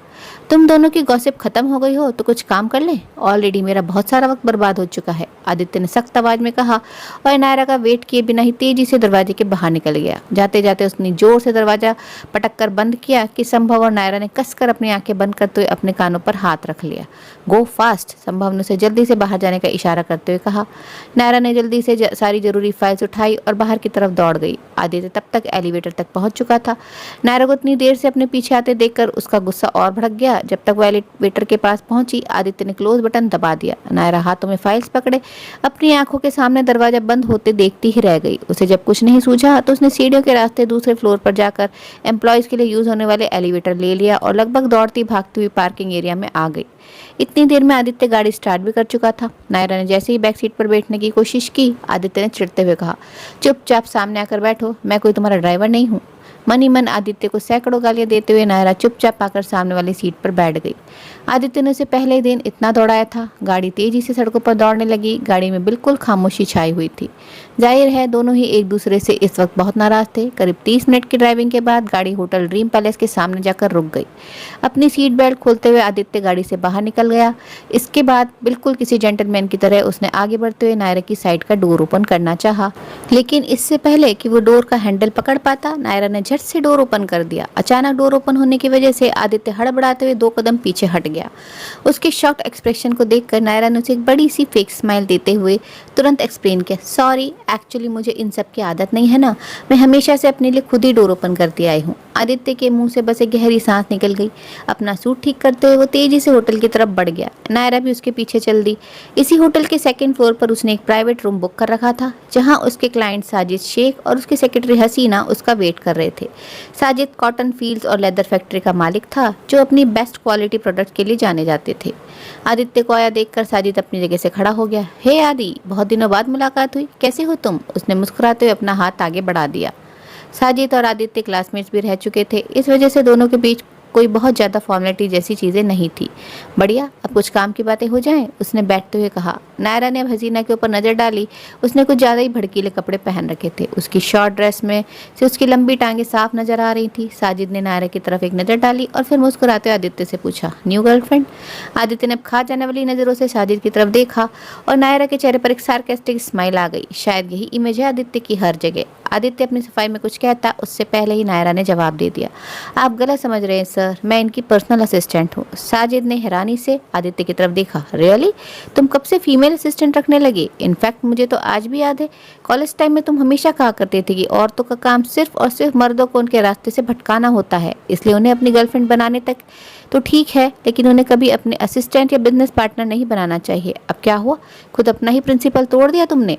तुम दोनों की गॉसिप खत्म हो गई हो तो कुछ काम कर लें, ऑलरेडी मेरा बहुत सारा वक्त बर्बाद हो चुका है, आदित्य ने सख्त आवाज में कहा और नायरा का वेट किए बिना ही तेजी से दरवाजे के बाहर निकल गया। जाते जाते उसने जोर से दरवाजा पटक कर बंद किया कि संभव और नायरा ने कसकर अपनी आंखें बंद करते हुए अपने कानों पर हाथ रख लिया। गो फास्ट, संभव ने उसे जल्दी से बाहर जाने का इशारा करते हुए कहा। नायरा ने जल्दी से सारी जरूरी फाइल्स उठाई और बाहर की तरफ दौड़ गई। आदित्य तब तक एलिवेटर तक पहुंच चुका था। नायरा को इतनी देर से अपने पीछे आते देखकर उसका गुस्सा और भड़क गया। जब तक वो एलिवेटर के पास पहुंची, आदित्य ने क्लोज बटन दबा दिया। नायरा हाथों में फाइल्स पकड़े अपनी आंखों के सामने दरवाजा बंद होते देखती ही रह गई। उसे जब कुछ नहीं सूझा तो उसने सीढ़ियों के रास्ते दूसरे फ्लोर पर जाकर एम्प्लॉयज के लिए यूज होने वाले एलिवेटर ले लिया और लगभग दौड़ती भागती हुई पार्किंग एरिया में आ गई। इतनी देर में आदित्य गाड़ी स्टार्ट भी कर चुका था। नायरा ने जैसे ही बैक सीट पर बैठने की कोशिश की, आदित्य ने चिढ़ते हुए कहा, चुपचाप सामने आकर बैठो, मैं कोई तुम्हारा ड्राइवर नहीं हूँ। मन ही मन आदित्य को सैकड़ों गालियां देते हुए नायरा चुपचाप आकर सामने वाली सीट पर बैठ गई। आदित्य ने उसे पहले ही दिन इतना दौड़ाया था। गाड़ी तेजी से सड़कों पर दौड़ने लगी। गाड़ी में बिल्कुल खामोशी छाई हुई थी। जाहिर है दोनों ही एक दूसरे से इस वक्त बहुत नाराज थे। करीब 30 मिनट की ड्राइविंग के बाद गाड़ी होटल ड्रीम पैलेस के सामने जाकर रुक गई। अपनी सीट बेल्ट खोलते हुए आदित्य गाड़ी से बाहर निकल गया। इसके बाद बिल्कुल किसी जेंटलमैन की तरह उसने आगे बढ़ते हुए नायरा की साइड का डोर ओपन करना चाहा, लेकिन इससे पहले कि वो डोर का हैंडल पकड़ पाता, नायरा ने झट से डोर ओपन कर दिया। अचानक डोर ओपन होने की वजह से आदित्य हड़बड़ाते हुए 2 कदम पीछे हट गया। उसके शॉक्ड एक्सप्रेशन को देखकर नायरा ने उसे एक बड़ी सी फेक स्माइल देते हुए तुरंत एक्सप्लेन किया, सॉरी, एक्चुअली मुझे इन सब की आदत नहीं है ना, मैं हमेशा से अपने लिए खुद ही डोर ओपन करती आई हूँ। आदित्य के मुंह से बस एक गहरी सांस निकल गई। अपना सूट ठीक करते हुए वो तेजी से होटल की तरफ बढ़ गया। नायरा भी उसके पीछे चल दी। इसी होटल के 2nd फ्लोर पर उसने एक प्राइवेट रूम बुक कर रखा था, जहां उसके क्लाइंट साजिद शेख और उसकी सेक्रेटरी हसीना उसका वेट कर रहे थे। साजिद कॉटन फील्ड्स और लेदर फैक्ट्री का मालिक था, जो अपनी बेस्ट क्वालिटी प्रोडक्ट के लिए जाने जाते थे। आदित्य को आया देखकर साजिद अपनी जगह से खड़ा हो गया। हे आदि, बहुत दिनों बाद मुलाकात हुई, कैसे हो तुम? उसने मुस्कुराते हुए अपना हाथ आगे बढ़ा दिया। साजिद और आदित्य क्लासमेट्स भी रह चुके थे, इस वजह से दोनों के बीच कोई बहुत ज़्यादा फॉर्मेलिटी जैसी चीज़ें नहीं थी। बढ़िया, अब कुछ काम की बातें हो जाएं, उसने बैठते हुए कहा। नायरा ने अब हसीना के ऊपर नज़र डाली। उसने कुछ ज़्यादा ही भड़कीले कपड़े पहन रखे थे। उसकी शॉर्ट ड्रेस में से उसकी लंबी टांगें साफ नजर आ रही थी। साजिद ने नायरा की तरफ एक नज़र डाली और फिर मुस्कुराते हुए आदित्य से पूछा, न्यू गर्लफ्रेंड? आदित्य ने खा जाने वाली नज़रों से साजिद की तरफ देखा और नायरा के चेहरे पर एक सार्केस्टिक स्माइल आ गई। शायद यही इमेज है आदित्य की हर जगह। आदित्य अपनी सफाई में कुछ कहता, उससे पहले ही नायरा ने जवाब दे दिया, आप गलत समझ रहे हैं सर, मैं इनकी पर्सनल असिस्टेंट हूँ। साजिद ने हैरानी से आदित्य की तरफ देखा। रियली? तुम कब से फीमेल असिस्टेंट रखने लगे? इनफैक्ट मुझे तो आज भी याद है, कॉलेज टाइम में तुम हमेशा कहा करते थे कि औरतों का काम सिर्फ और सिर्फ मर्दों को उनके रास्ते से भटकाना होता है, इसलिए उन्हें अपनी गर्लफ्रेंड बनाने तक तो ठीक है, लेकिन उन्हें कभी अपने असिस्टेंट या बिजनेस पार्टनर नहीं बनाना चाहिए। अब क्या हुआ, खुद अपना ही प्रिंसिपल तोड़ दिया तुमने?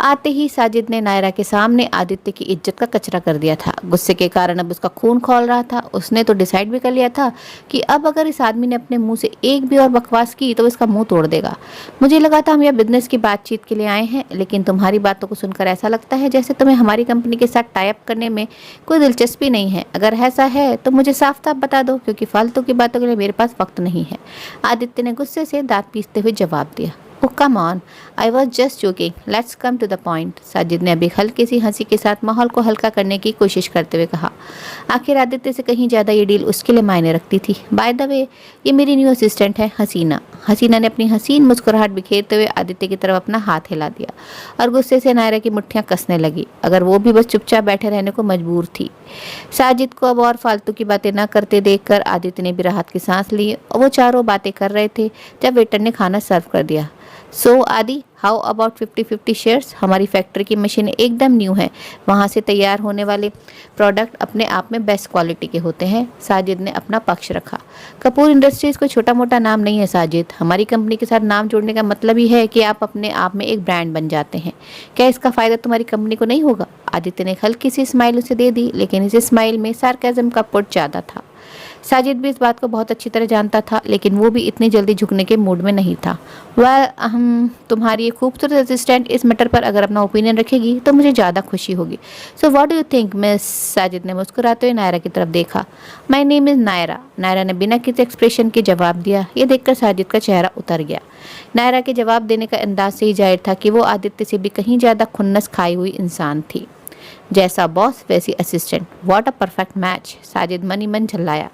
आते ही साजिद ने नायरा के सामने आदित्य की इज्जत का कचरा कर दिया था। गुस्से के कारण अब उसका खून खौल रहा था। उसने तो डिसाइड भी कर लिया था कि अब अगर इस आदमी ने अपने मुंह से एक भी और बकवास की तो इसका मुंह तोड़ देगा। मुझे लगा था हम यह बिजनेस की बातचीत के लिए आए हैं, लेकिन तुम्हारी बातों को सुनकर ऐसा लगता है जैसे तुम्हें हमारी कंपनी के साथ टाई अप करने में कोई दिलचस्पी नहीं है। अगर ऐसा है तो मुझे साफ साफ बता दो, क्योंकि फालतू की बातों के लिए मेरे पास वक्त नहीं है। आदित्य ने गुस्से से दांत पीसते हुए जवाब दिया। Oh come on, I was just joking. Let's come to the point. Sajid ने अभी हल्की सी हंसी के साथ माहौल को हल्का करने की कोशिश करते हुए कहा। आखिर आदित्य से कहीं ज़्यादा ये डील उसके लिए मायने रखती थी। बाय द वे, ये मेरी न्यू असिस्टेंट है हसीना। हसीना ने अपनी हसीन मुस्कुराहट बिखेरते हुए आदित्य की तरफ अपना हाथ हिला दिया और गुस्से से नायरा की मुट्ठियां कसने लगी। अगर वो भी बस चुपचाप बैठे रहने को मजबूर थी। साजिद को अब और फालतू की बातें न करते देखकर आदित्य ने भी राहत की सांस ली और वो चारों बातें कर रहे थे जब वेटर ने खाना सर्व कर दिया। सो आदि, हाउ अबाउट 50-50 शेयर्स? हमारी फैक्ट्री की मशीन एकदम न्यू है, वहाँ से तैयार होने वाले प्रोडक्ट अपने आप में बेस्ट क्वालिटी के होते हैं। साजिद ने अपना पक्ष रखा। कपूर इंडस्ट्रीज कोई छोटा मोटा नाम नहीं है साजिद। हमारी कंपनी के साथ नाम जोड़ने का मतलब ही है कि आप अपने आप में एक ब्रांड बन जाते हैं। क्या इसका फ़ायदा तुम्हारी कंपनी को नहीं होगा? आदित्य ने हल्की सी स्माइल उसे दे दी, लेकिन इस स्माइल में सार्केज्म का पुट ज़्यादा था। साजिद भी इस बात को बहुत अच्छी तरह जानता था, लेकिन वो भी इतनी जल्दी झुकने के मूड में नहीं था। तुम्हारी ये खूबसूरत असिस्टेंट इस मैटर पर अगर अपना ओपिनियन रखेगी तो मुझे ज़्यादा खुशी होगी। So what do you think miss? Sajid ने मुस्कुराते हुए नायरा की तरफ देखा। My name is Naira. Naira ने बिना किसी एक्सप्रेशन के जवाब दिया। ये देखकर साजिद का चेहरा उतर गया। नायरा के जवाब देने का अंदाज से ही जाहिर था कि वो आदित्य से भी कहीं ज़्यादा खुन्नस खाई हुई इंसान थी। जैसा बॉस वैसी assistant, what a perfect match. Sajid मन ही मन झल्लाया।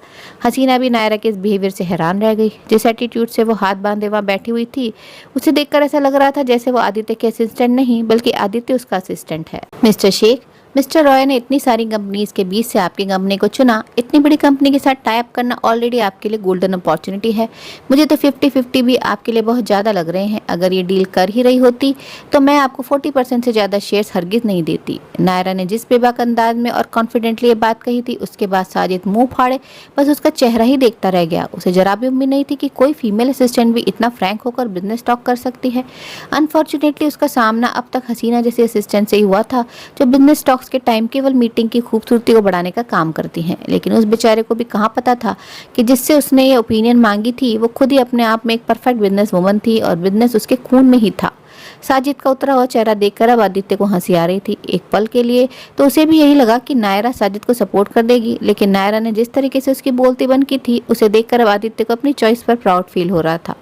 हसीना भी नायरा के इस बिहेवियर से हैरान रह गई। जिस एटीट्यूड से वो हाथ बांधे वहाँ बैठी हुई थी, उसे देखकर ऐसा लग रहा था जैसे वो आदित्य के असिस्टेंट नहीं बल्कि आदित्य उसका असिस्टेंट है। मिस्टर शेख, मिस्टर रॉय ने इतनी सारी कंपनीज के बीच से आपकी कंपनी को चुना। इतनी बड़ी कंपनी के साथ टाई अप करना ऑलरेडी आपके लिए गोल्डन अपॉर्चुनिटी है। मुझे तो 50-50 भी आपके लिए बहुत ज़्यादा लग रहे हैं। अगर ये डील कर ही रही होती तो मैं आपको 40% से ज़्यादा शेयर्स हरगिज़ नहीं देती। नायरा ने जिस बेबाक अंदाज में और कॉन्फिडेंटली ये बात कही थी, उसके बाद साजिद मुँह फाड़े बस उसका चेहरा ही देखता रह गया। उसे जरा भी उम्मीद नहीं थी कि कोई फीमेल असिस्टेंट भी इतना फ्रैंक होकर बिजनेस टॉक कर सकती है। अनफॉर्चुनेटली उसका सामना अब तक हसीना जैसी असिस्टेंट से ही हुआ था, जो बिजनेस टॉक्स के टाइम केवल मीटिंग की खूबसूरती को बढ़ाने का काम करती हैं। लेकिन उस बेचारे को भी कहाँ पता था कि जिससे उसने ये ओपिनियन मांगी थी वो खुद ही अपने आप में एक परफेक्ट बिजनेस वुमन थी और बिजनेस उसके खून में ही था। साजिद का उतरा हुआ चेहरा देखकर अब आदित्य को हंसी आ रही थी। एक पल के लिए तो उसे भी यही लगा कि नायरा साजिद को सपोर्ट कर देगी, लेकिन नायरा ने जिस तरीके से उसकी बोलती बंद की थी उसे देखकर अब आदित्य को अपनी चॉइस पर प्राउड फील हो रहा था।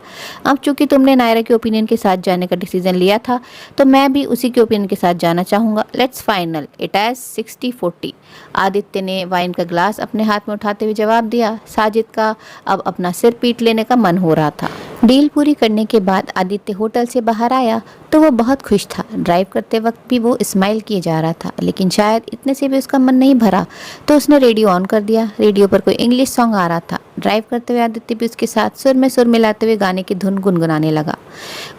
अब चूंकि तुमने नायरा के ओपिनियन के साथ जाने का डिसीजन लिया था तो मैं भी उसी के ओपिनियन के साथ जाना चाहूंगा। Let's final it as 60-40। Aditya ने वाइन का ग्लास अपने हाथ में उठाते हुए जवाब दिया। साजिद का अब अपना सिर पीट लेने का मन हो रहा था। डील पूरी करने के बाद आदित्य होटल से बाहर आया तो वो बहुत खुश था। ड्राइव करते वक्त भी वो स्माइल किए जा रहा था, लेकिन शायद इतने से भी उसका मन नहीं भरा तो उसने रेडियो ऑन कर दिया। रेडियो पर कोई इंग्लिश सॉन्ग आ रहा था। ड्राइव करते हुए आदित्य भी उसके साथ सुर में सुर मिलाते हुए गाने की धुन गुनगुनाने लगा।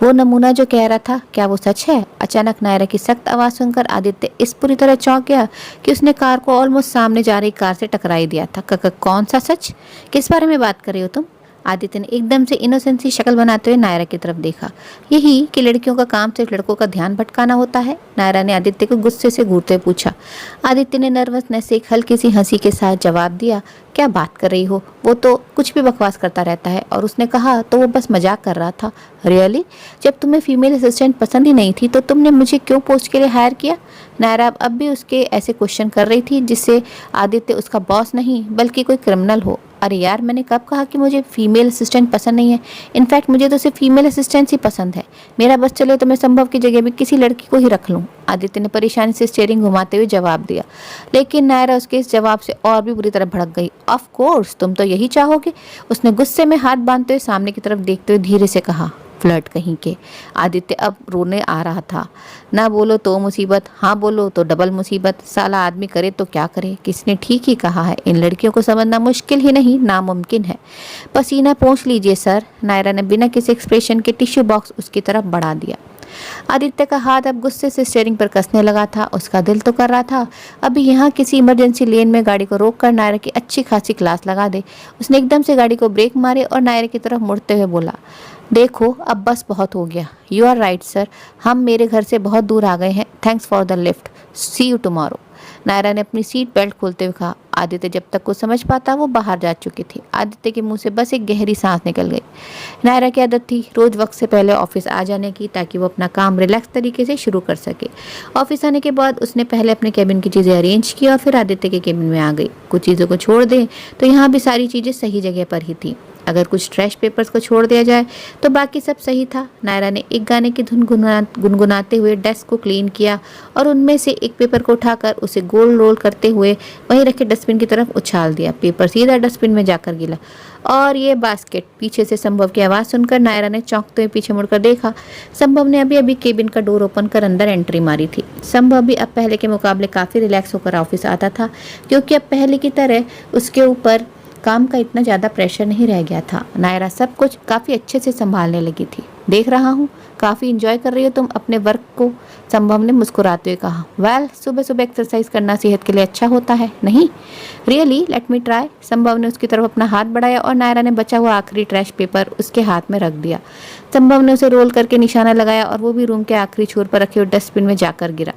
वो नमूना जो कह रहा था क्या वो सच है? अचानक नायरा की सख्त आवाज सुनकर आदित्य इस पूरी तरह चौंक गया कि उसने कार को ऑलमोस्ट सामने जा रही कार से टकराई दिया था। कौन सा सच? किस बारे में बात कर रही हो तुम? आदित्य ने एकदम से इनोसेंट सी शक्ल बनाते हुए नायरा की तरफ देखा। यही कि लड़कियों का काम सिर्फ लड़कों का ध्यान भटकाना होता है? नायरा ने आदित्य को गुस्से से घूरते हुए पूछा। आदित्य ने नर्वसनेस से एक हल्की सी हंसी के साथ जवाब दिया, क्या बात कर रही हो? वो तो कुछ भी बकवास करता रहता है और उसने कहा तो वो बस मजाक कर रहा था। रियली? जब तुम्हें फीमेल असिस्टेंट पसंद ही नहीं थी तो तुमने मुझे क्यों पोस्ट के लिए हायर किया? नायरा अब भी उसके ऐसे क्वेश्चन कर रही थी जिससे आदित्य उसका बॉस नहीं बल्कि कोई क्रिमिनल हो। अरे यार, मैंने कब कहा कि मुझे फीमेल असिस्टेंट पसंद नहीं है? इनफैक्ट मुझे तो सिर्फ फीमेल असिस्टेंट ही पसंद है। मेरा बस चले तो मैं संभव की जगह भी किसी लड़की को ही रख लूं। आदित्य ने परेशानी से स्टीयरिंग घुमाते हुए जवाब दिया, लेकिन नायरा उसके इस जवाब से और भी बुरी तरह भड़क गई। ऑफ कोर्स तुम तो यही चाहोगे, उसने गुस्से में हाथ बांधते हुए सामने की तरफ देखते हुए धीरे से कहा। फ्लर्ट कहीं के। आदित्य अब रोने आ रहा था। ना बोलो तो मुसीबत, हाँ बोलो तो डबल मुसीबत। साला आदमी करे तो क्या करे? किसने ठीक ही कहा है, इन लड़कियों को समझना मुश्किल ही नहीं नामुमकिन है। पसीना पोंछ लीजिए सर। नायरा ने बिना किसी एक्सप्रेशन के टिश्यू बॉक्स उसकी तरफ बढ़ा दिया। आदित्य का हाथ अब गुस्से से स्टीयरिंग पर कसने लगा था। उसका दिल तो कर रहा था अभी यहाँ किसी इमरजेंसी लेन में गाड़ी को रोककर नायरा की अच्छी खासी क्लास लगा दे। उसने एकदम से गाड़ी को ब्रेक मारे और नायरा की तरफ मुड़ते हुए बोला, देखो अब बस बहुत हो गया। यू आर राइट सर, हम मेरे घर से बहुत दूर आ गए हैं। Thanks for the lift, see you tomorrow. Naira ने अपनी सीट बेल्ट खोलते हुए कहा। आदित्य जब तक कुछ समझ पाता वो बाहर जा चुकी थी। आदित्य के मुंह से बस एक गहरी सांस निकल गई। नायरा की आदत थी रोज वक्त से पहले ऑफिस आ जाने की ताकि वो अपना काम रिलैक्स तरीके से शुरू कर सके। ऑफिस आने के बाद उसने पहले अपने केबिन की चीज़ें अरेंज की और फिर आदित्य के केबिन में आ गई। कुछ चीज़ों को छोड़ दें तो यहाँ भी सारी चीज़ें सही जगह पर ही थी। अगर कुछ ट्रैश पेपर्स को छोड़ दिया जाए तो बाकी सब सही था। नायरा ने एक गाने की धुन गुनगुनाते हुए डेस्क को क्लीन किया और उनमें से एक पेपर को उठाकर उसे गोल रोल करते हुए वहीं रखे डस्टबिन की तरफ उछाल दिया। पेपर सीधा डस्टबिन में जाकर गिरा और ये बास्केट। पीछे से संभव की आवाज़ सुनकर नायरा ने चौंकते हुए पीछे मुड़कर देखा। संभव ने अभी अभी केबिन का डोर ओपन कर अंदर एंट्री मारी थी। संभव भी अब पहले के मुकाबले काफ़ी रिलैक्स होकर ऑफिस आता था, क्योंकि अब पहले की तरह उसके ऊपर काम का इतना ज़्यादा प्रेशर नहीं रह गया था। नायरा सब कुछ काफ़ी अच्छे से संभालने लगी थी। देख रहा हूँ काफ़ी इंजॉय कर रही हो तुम अपने वर्क को, संभव ने मुस्कुराते हुए कहा। वेल, सुबह सुबह एक्सरसाइज करना सेहत के लिए अच्छा होता है, नहीं? Really, let me try. संभव ने उसकी तरफ अपना हाथ बढ़ाया और नायरा ने बचा हुआ आखिरी ट्रैश पेपर उसके हाथ में रख दिया। संभव ने उसे रोल करके निशाना लगाया और वो भी रूम के आखिरी छोर पर रखे हुए डस्टबिन में जाकर गिरा।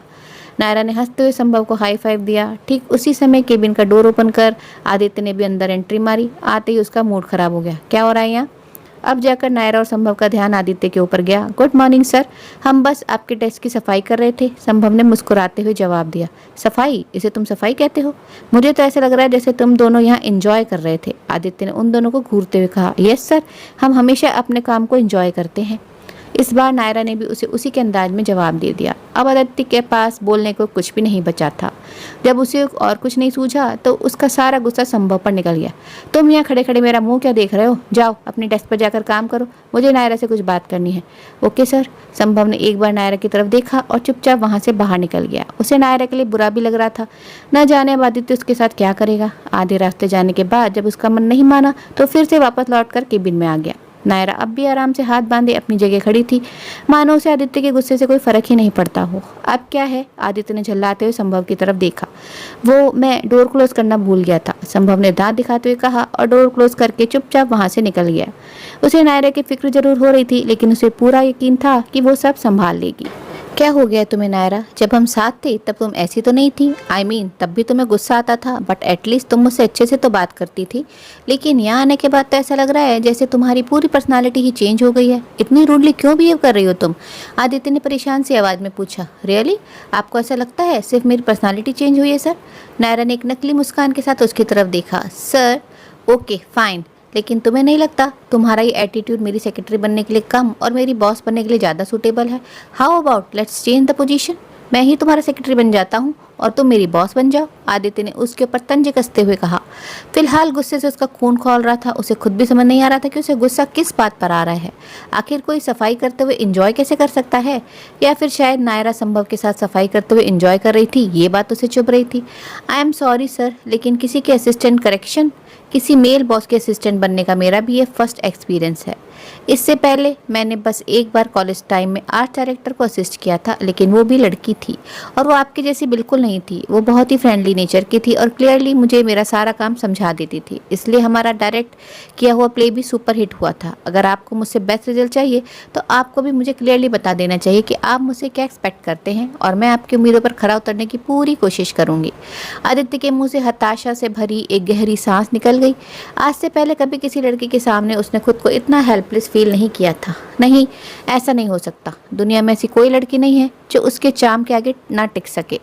नायरा ने हंसते हुए संभव को हाई फाइव दिया। ठीक उसी समय केबिन का डोर ओपन कर आदित्य ने भी अंदर एंट्री मारी। आते ही उसका मूड खराब हो गया। क्या हो रहा है यहाँ? अब जाकर नायरा और संभव का ध्यान आदित्य के ऊपर गया। गुड मॉर्निंग सर, हम बस आपके डेस्क की सफाई कर रहे थे, संभव ने मुस्कुराते हुए जवाब दिया। सफाई? इसे तुम सफाई कहते हो? मुझे तो ऐसा लग रहा है जैसे तुम दोनों यहाँ एंजॉय कर रहे थे। आदित्य ने उन दोनों को घूरते हुए कहा। यस सर, हम हमेशा अपने काम को एंजॉय करते हैं। इस बार नायरा ने भी उसे उसी के अंदाज में जवाब दे दिया। अब आदित्य के पास बोलने को कुछ भी नहीं बचा था। जब उसे और कुछ नहीं सूझा तो उसका सारा गुस्सा संभव पर निकल गया। तुम यहाँ खड़े खड़े मेरा मुंह क्या देख रहे हो? जाओ अपनी डेस्क पर जाकर काम करो, मुझे नायरा से कुछ बात करनी है। Okay sir. संभव ने एक बार नायरा की तरफ देखा और चुपचाप वहाँ से बाहर निकल गया। उसे नायरा के लिए बुरा भी लग रहा था। न जाने अब आदित्य उसके साथ क्या करेगा। आधे रास्ते जाने के बाद जब उसका मन नहीं माना तो फिर से वापस लौट कर केबिन में आ गया। नायरा अब भी आराम से हाथ बांधे अपनी जगह खड़ी थी, मानो उसे आदित्य के गुस्से से कोई फर्क ही नहीं पड़ता हो। अब क्या है? आदित्य ने झल्लाते हुए संभव की तरफ देखा। वो मैं डोर क्लोज करना भूल गया था, संभव ने दांत दिखाते हुए कहा और डोर क्लोज करके चुपचाप वहां से निकल गया। उसे नायरा की फिक्र जरूर हो रही थी, लेकिन उसे पूरा यकीन था कि वो सब संभाल लेगी। क्या हो गया तुम्हें नायरा? जब हम साथ थे तब तुम ऐसी तो नहीं थी। तब भी तुम्हें गुस्सा आता था, बट एटलीस्ट तुम मुझसे अच्छे से तो बात करती थी। लेकिन यहाँ आने के बाद तो ऐसा लग रहा है जैसे तुम्हारी पूरी पर्सनालिटी ही चेंज हो गई है। इतनी रूडली क्यों बिहेव कर रही हो तुम? आदित्य ने परेशान सी आवाज़ में पूछा। रियली? आपको ऐसा लगता है सिर्फ मेरी पर्सनालिटी चेंज हुई है सर? नायरा ने एक नकली मुस्कान के साथ उसकी तरफ देखा। सर, ओके फाइन, लेकिन तुम्हें नहीं लगता तुम्हारा ये एटीट्यूड मेरी सेक्रेटरी बनने के लिए कम और मेरी बॉस बनने के लिए ज़्यादा सूटेबल है? How about let's change the position. मैं ही तुम्हारा सेक्रेटरी बन जाता हूँ और तुम मेरी बॉस बन जाओ। आदित्य ने उसके ऊपर तंज कसते हुए कहा। फिलहाल गुस्से से उसका खून खौल रहा था। उसे खुद भी समझ नहीं आ रहा था कि उसे गुस्सा किस बात पर आ रहा है। आखिर कोई सफाई करते हुए एंजॉय कैसे कर सकता है? या फिर शायद नायरा संभव के साथ सफाई करते हुए एंजॉय कर रही थी, ये बात उसे चुभ रही थी। आई एम सॉरी सर, लेकिन किसी के असिस्टेंट करेक्शन, किसी मेल बॉस के असिस्टेंट बनने का मेरा भी ये फर्स्ट एक्सपीरियंस है। इससे पहले मैंने बस एक बार कॉलेज टाइम में आर्ट डायरेक्टर को असिस्ट किया था, लेकिन वो भी लड़की थी और वो आपकी जैसी बिल्कुल नहीं थी। वो बहुत ही फ्रेंडली नेचर की थी और क्लियरली मुझे मेरा सारा काम समझा देती थी, इसलिए हमारा डायरेक्ट किया हुआ प्ले भी सुपर हिट हुआ था। अगर आपको मुझसे बेस्ट रिजल्ट चाहिए तो आपको भी मुझे क्लियरली बता देना चाहिए कि आप मुझसे क्या एक्सपेक्ट करते हैं और मैं आपकी उम्मीदों पर खरा उतरने की पूरी कोशिश करूंगी। आदित्य के मुंह से हताशा से भरी एक गहरी सांस निकल गई। आज से पहले कभी किसी लड़की के सामने उसने खुद को इतना हेल्पलेस फील नहीं किया था। नहीं, ऐसा नहीं हो सकता। दुनिया में ऐसी कोई लड़की नहीं है जो उसके चार्म के आगे ना टिक सके।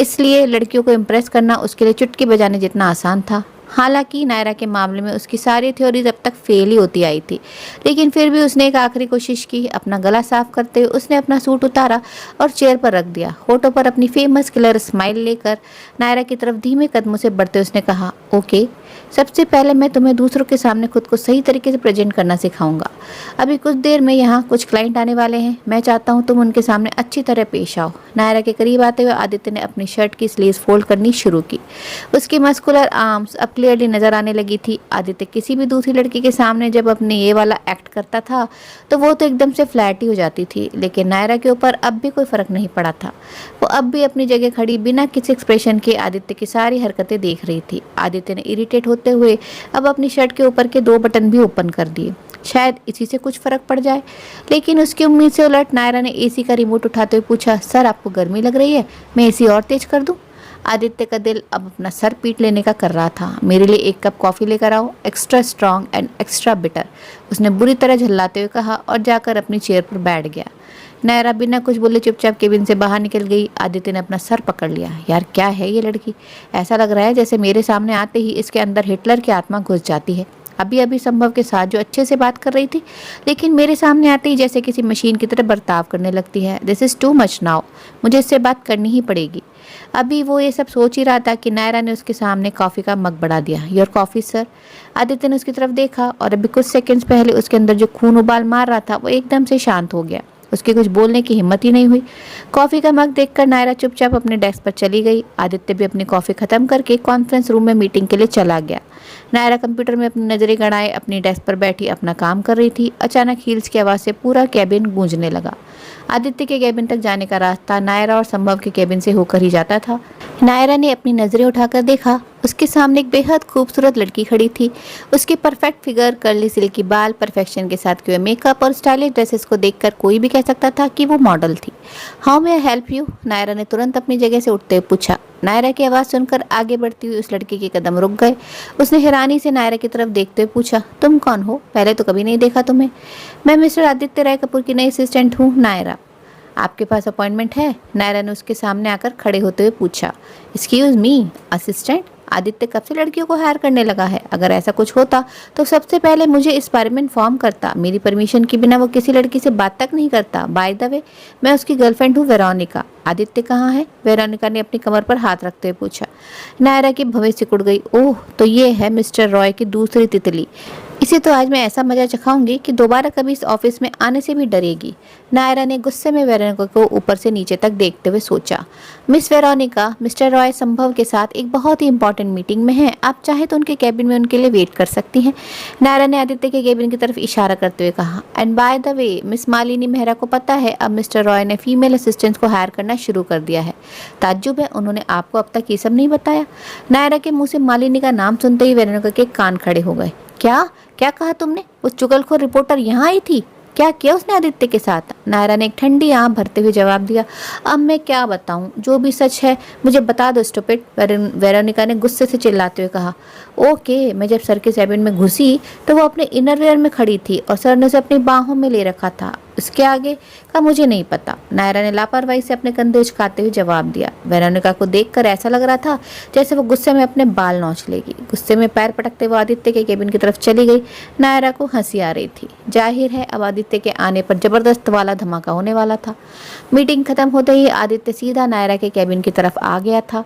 इसलिए लड़कियों को इम्प्रेस करना उसके लिए चुटकी बजाने जितना आसान था। हालांकि नायरा के मामले में उसकी सारी थ्योरीज अब तक फेल ही होती आई थी, लेकिन फिर भी उसने एक आखिरी कोशिश की। अपना गला साफ करते हुए उसने अपना सूट उतारा और चेयर पर रख दिया। होठों पर अपनी फेमस किलर स्माइल लेकर नायरा की तरफ धीमे कदमों से बढ़ते उसने कहा, ओके, सबसे पहले मैं तुम्हें दूसरों के सामने खुद को सही तरीके से प्रेजेंट करना सिखाऊंगा। अभी कुछ देर में यहाँ कुछ क्लाइंट आने वाले हैं। मैं चाहता हूँ तुम उनके सामने अच्छी तरह पेश आओ। नायरा के करीब आते हुए आदित्य ने अपनी शर्ट की स्लीव्स फोल्ड करनी शुरू की। उसकी मस्कुलर आर्म्स अब क्लियरली नजर आने लगी थी। आदित्य किसी भी दूसरी लड़की के सामने जब अपने ये वाला एक्ट करता था तो वो तो एकदम से फ्लैट ही हो जाती थी, लेकिन नायरा के ऊपर अब भी कोई फर्क नहीं पड़ा था। वो अब भी अपनी जगह खड़ी बिना किसी एक्सप्रेशन के आदित्य की सारी हरकतें देख रही थी। आदित्य ने इरिटेट होते हुए अब अपनी शर्ट के ऊपर के 2 बटन भी ओपन कर दिए। शायद इसी से कुछ फर्क पड़ जाए, लेकिन उसकी उम्मीद से उलट नायरा ने एसी का रिमोट उठाते हुए पूछा, सर आपको गर्मी लग रही है? मैं एसी और तेज कर दूं? आदित्य का दिल अब अपना सर पीट लेने का कर रहा था। मेरे लिए 1 कप कॉफ़ी लेकर आओ, extra strong and extra bitter, उसने बुरी तरह झल्लाते हुए कहा और जाकर अपनी चेयर पर बैठ गया। नायरा बिना कुछ बोले चुपचाप केबिन से बाहर निकल गई। आदित्य ने अपना सर पकड़ लिया। यार क्या है ये लड़की? ऐसा लग रहा है जैसे मेरे सामने आते ही इसके अंदर हिटलर की आत्मा घुस जाती है। अभी अभी संभव के साथ जो अच्छे से बात कर रही थी, लेकिन मेरे सामने आते ही जैसे किसी मशीन की तरह बर्ताव करने लगती है। This is too much now, मुझे इससे बात करनी ही पड़ेगी। अभी वो ये सब सोच ही रहा था कि नायरा ने उसके सामने कॉफ़ी का मग बढ़ा दिया। Your coffee sir. आदित्य ने उसकी तरफ देखा और अभी कुछ सेकंड्स पहले उसके अंदर जो खून उबाल मार रहा था वो एकदम से शांत हो गया। उसके कुछ बोलने की हिम्मत ही नहीं हुई। कॉफ़ी का मग देखकर नायरा चुपचाप अपने डेस्क पर चली गई। आदित्य भी अपनी कॉफ़ी खत्म करके कॉन्फ्रेंस रूम में मीटिंग के लिए चला गया। नायरा कंप्यूटर में अपनी नजरें गड़ाए अपनी डेस्क पर बैठी अपना काम कर रही थी। अचानक हील्स की आवाज़ से पूरा कैबिन गूंजने लगा। आदित्य के कैबिन तक जाने का रास्ता नायरा और संभव के कैबिन से होकर ही जाता था। नायरा ने अपनी नजरें उठाकर देखा, उसके सामने एक बेहद खूबसूरत लड़की खड़ी थी। उसकी परफेक्ट फिगर, कर्ली सिल्की बाल, परफेक्शन के साथ किए मेकअप और स्टाइलिश ड्रेसेस को देखकर कोई भी कह सकता था कि वो मॉडल थी। How may I help you? Naira ने तुरंत अपनी जगह से उठते हुए पूछा। नायरा की आवाज़ सुनकर आगे बढ़ती हुई उस लड़की के कदम रुक गए। उसने हैरानी से नायरा की तरफ देखते हुए पूछा, तुम कौन हो? पहले तो कभी नहीं देखा तुम्हें। मैं मिस्टर आदित्य राय कपूर की नई असिस्टेंट हूँ, नायरा। आपके पास अपॉइंटमेंट है? नायरा ने उसके सामने आकर खड़े होते हुए पूछा। Excuse me, assistant? आदित्य कब से लड़कियों को हायर करने लगा है? अगर ऐसा कुछ होता तो सबसे पहले मुझे इस बारे में इन्फॉर्म करता। मेरी परमिशन के बिना वो किसी लड़की से बात तक नहीं करता। बाय द वे, मैं उसकी गर्लफ्रेंड हूँ, वेरोनिका। आदित्य कहाँ है? वेरोनिका ने अपनी कमर पर हाथ रखते हुए पूछा। नायरा की भवें सिकुड़ गई। ओह, तो ये है मिस्टर रॉय की दूसरी तितली। इसे तो आज मैं ऐसा मजा चखाऊंगी कि दोबारा कभी इस ऑफिस में आने से भी डरेगी। नायरा ने गुस्से में वेरोनिका को ऊपर से नीचे तक देखते हुए सोचा। मिस वेरोनिका, मिस्टर रॉय संभव के साथ एक बहुत ही इंपॉर्टेंट मीटिंग में हैं। आप चाहे तो उनके कैबिन में उनके लिए वेट कर सकती हैं। नायरा ने आदित्य के कैबिन की तरफ इशारा करते हुए कहा। And by the way, miss Malini Mehra को पता है अब मिस्टर रॉय ने फीमेल असिस्टेंट्स को हायर करना शुरू कर दिया है। ताज्जुब है, उन्होंने आपको अब तक ये सब नहीं बताया? नायरा के मुंह से मालिनी का नाम सुनते ही वेरोनिका के कान खड़े हो गए। क्या क्या कहा तुमने? उस चुगलखोर रिपोर्टर यहाँ आई थी? क्या किया उसने आदित्य के साथ? नायरा ने एक ठंडी आंख भरते हुए जवाब दिया, अब मैं क्या बताऊं, जो भी सच है मुझे बता दो स्टूपिड, वेरोनिका ने गुस्से से चिल्लाते हुए कहा। ओके, मैं जब सर के कैबिन में घुसी तो वो अपने इनरवेयर में खड़ी थी और सर ने उसे अपनी बाहों में ले रखा था, उसके आगे का मुझे नहीं पता, नायरा ने लापरवाही से अपने कंधे उचकाते हुए जवाब दिया। वेरोनिका को देखकर ऐसा लग रहा था जैसे वो गुस्से में अपने बाल नोच लेगी। गुस्से में पैर पटकते वो आदित्य के केबिन की तरफ चली गई। नायरा को हंसी आ रही थी। जाहिर है अब आदित्य के आने पर जबरदस्त वाला धमाका होने वाला था। मीटिंग खत्म होते ही आदित्य सीधा नायरा के केबिन की तरफ आ गया था।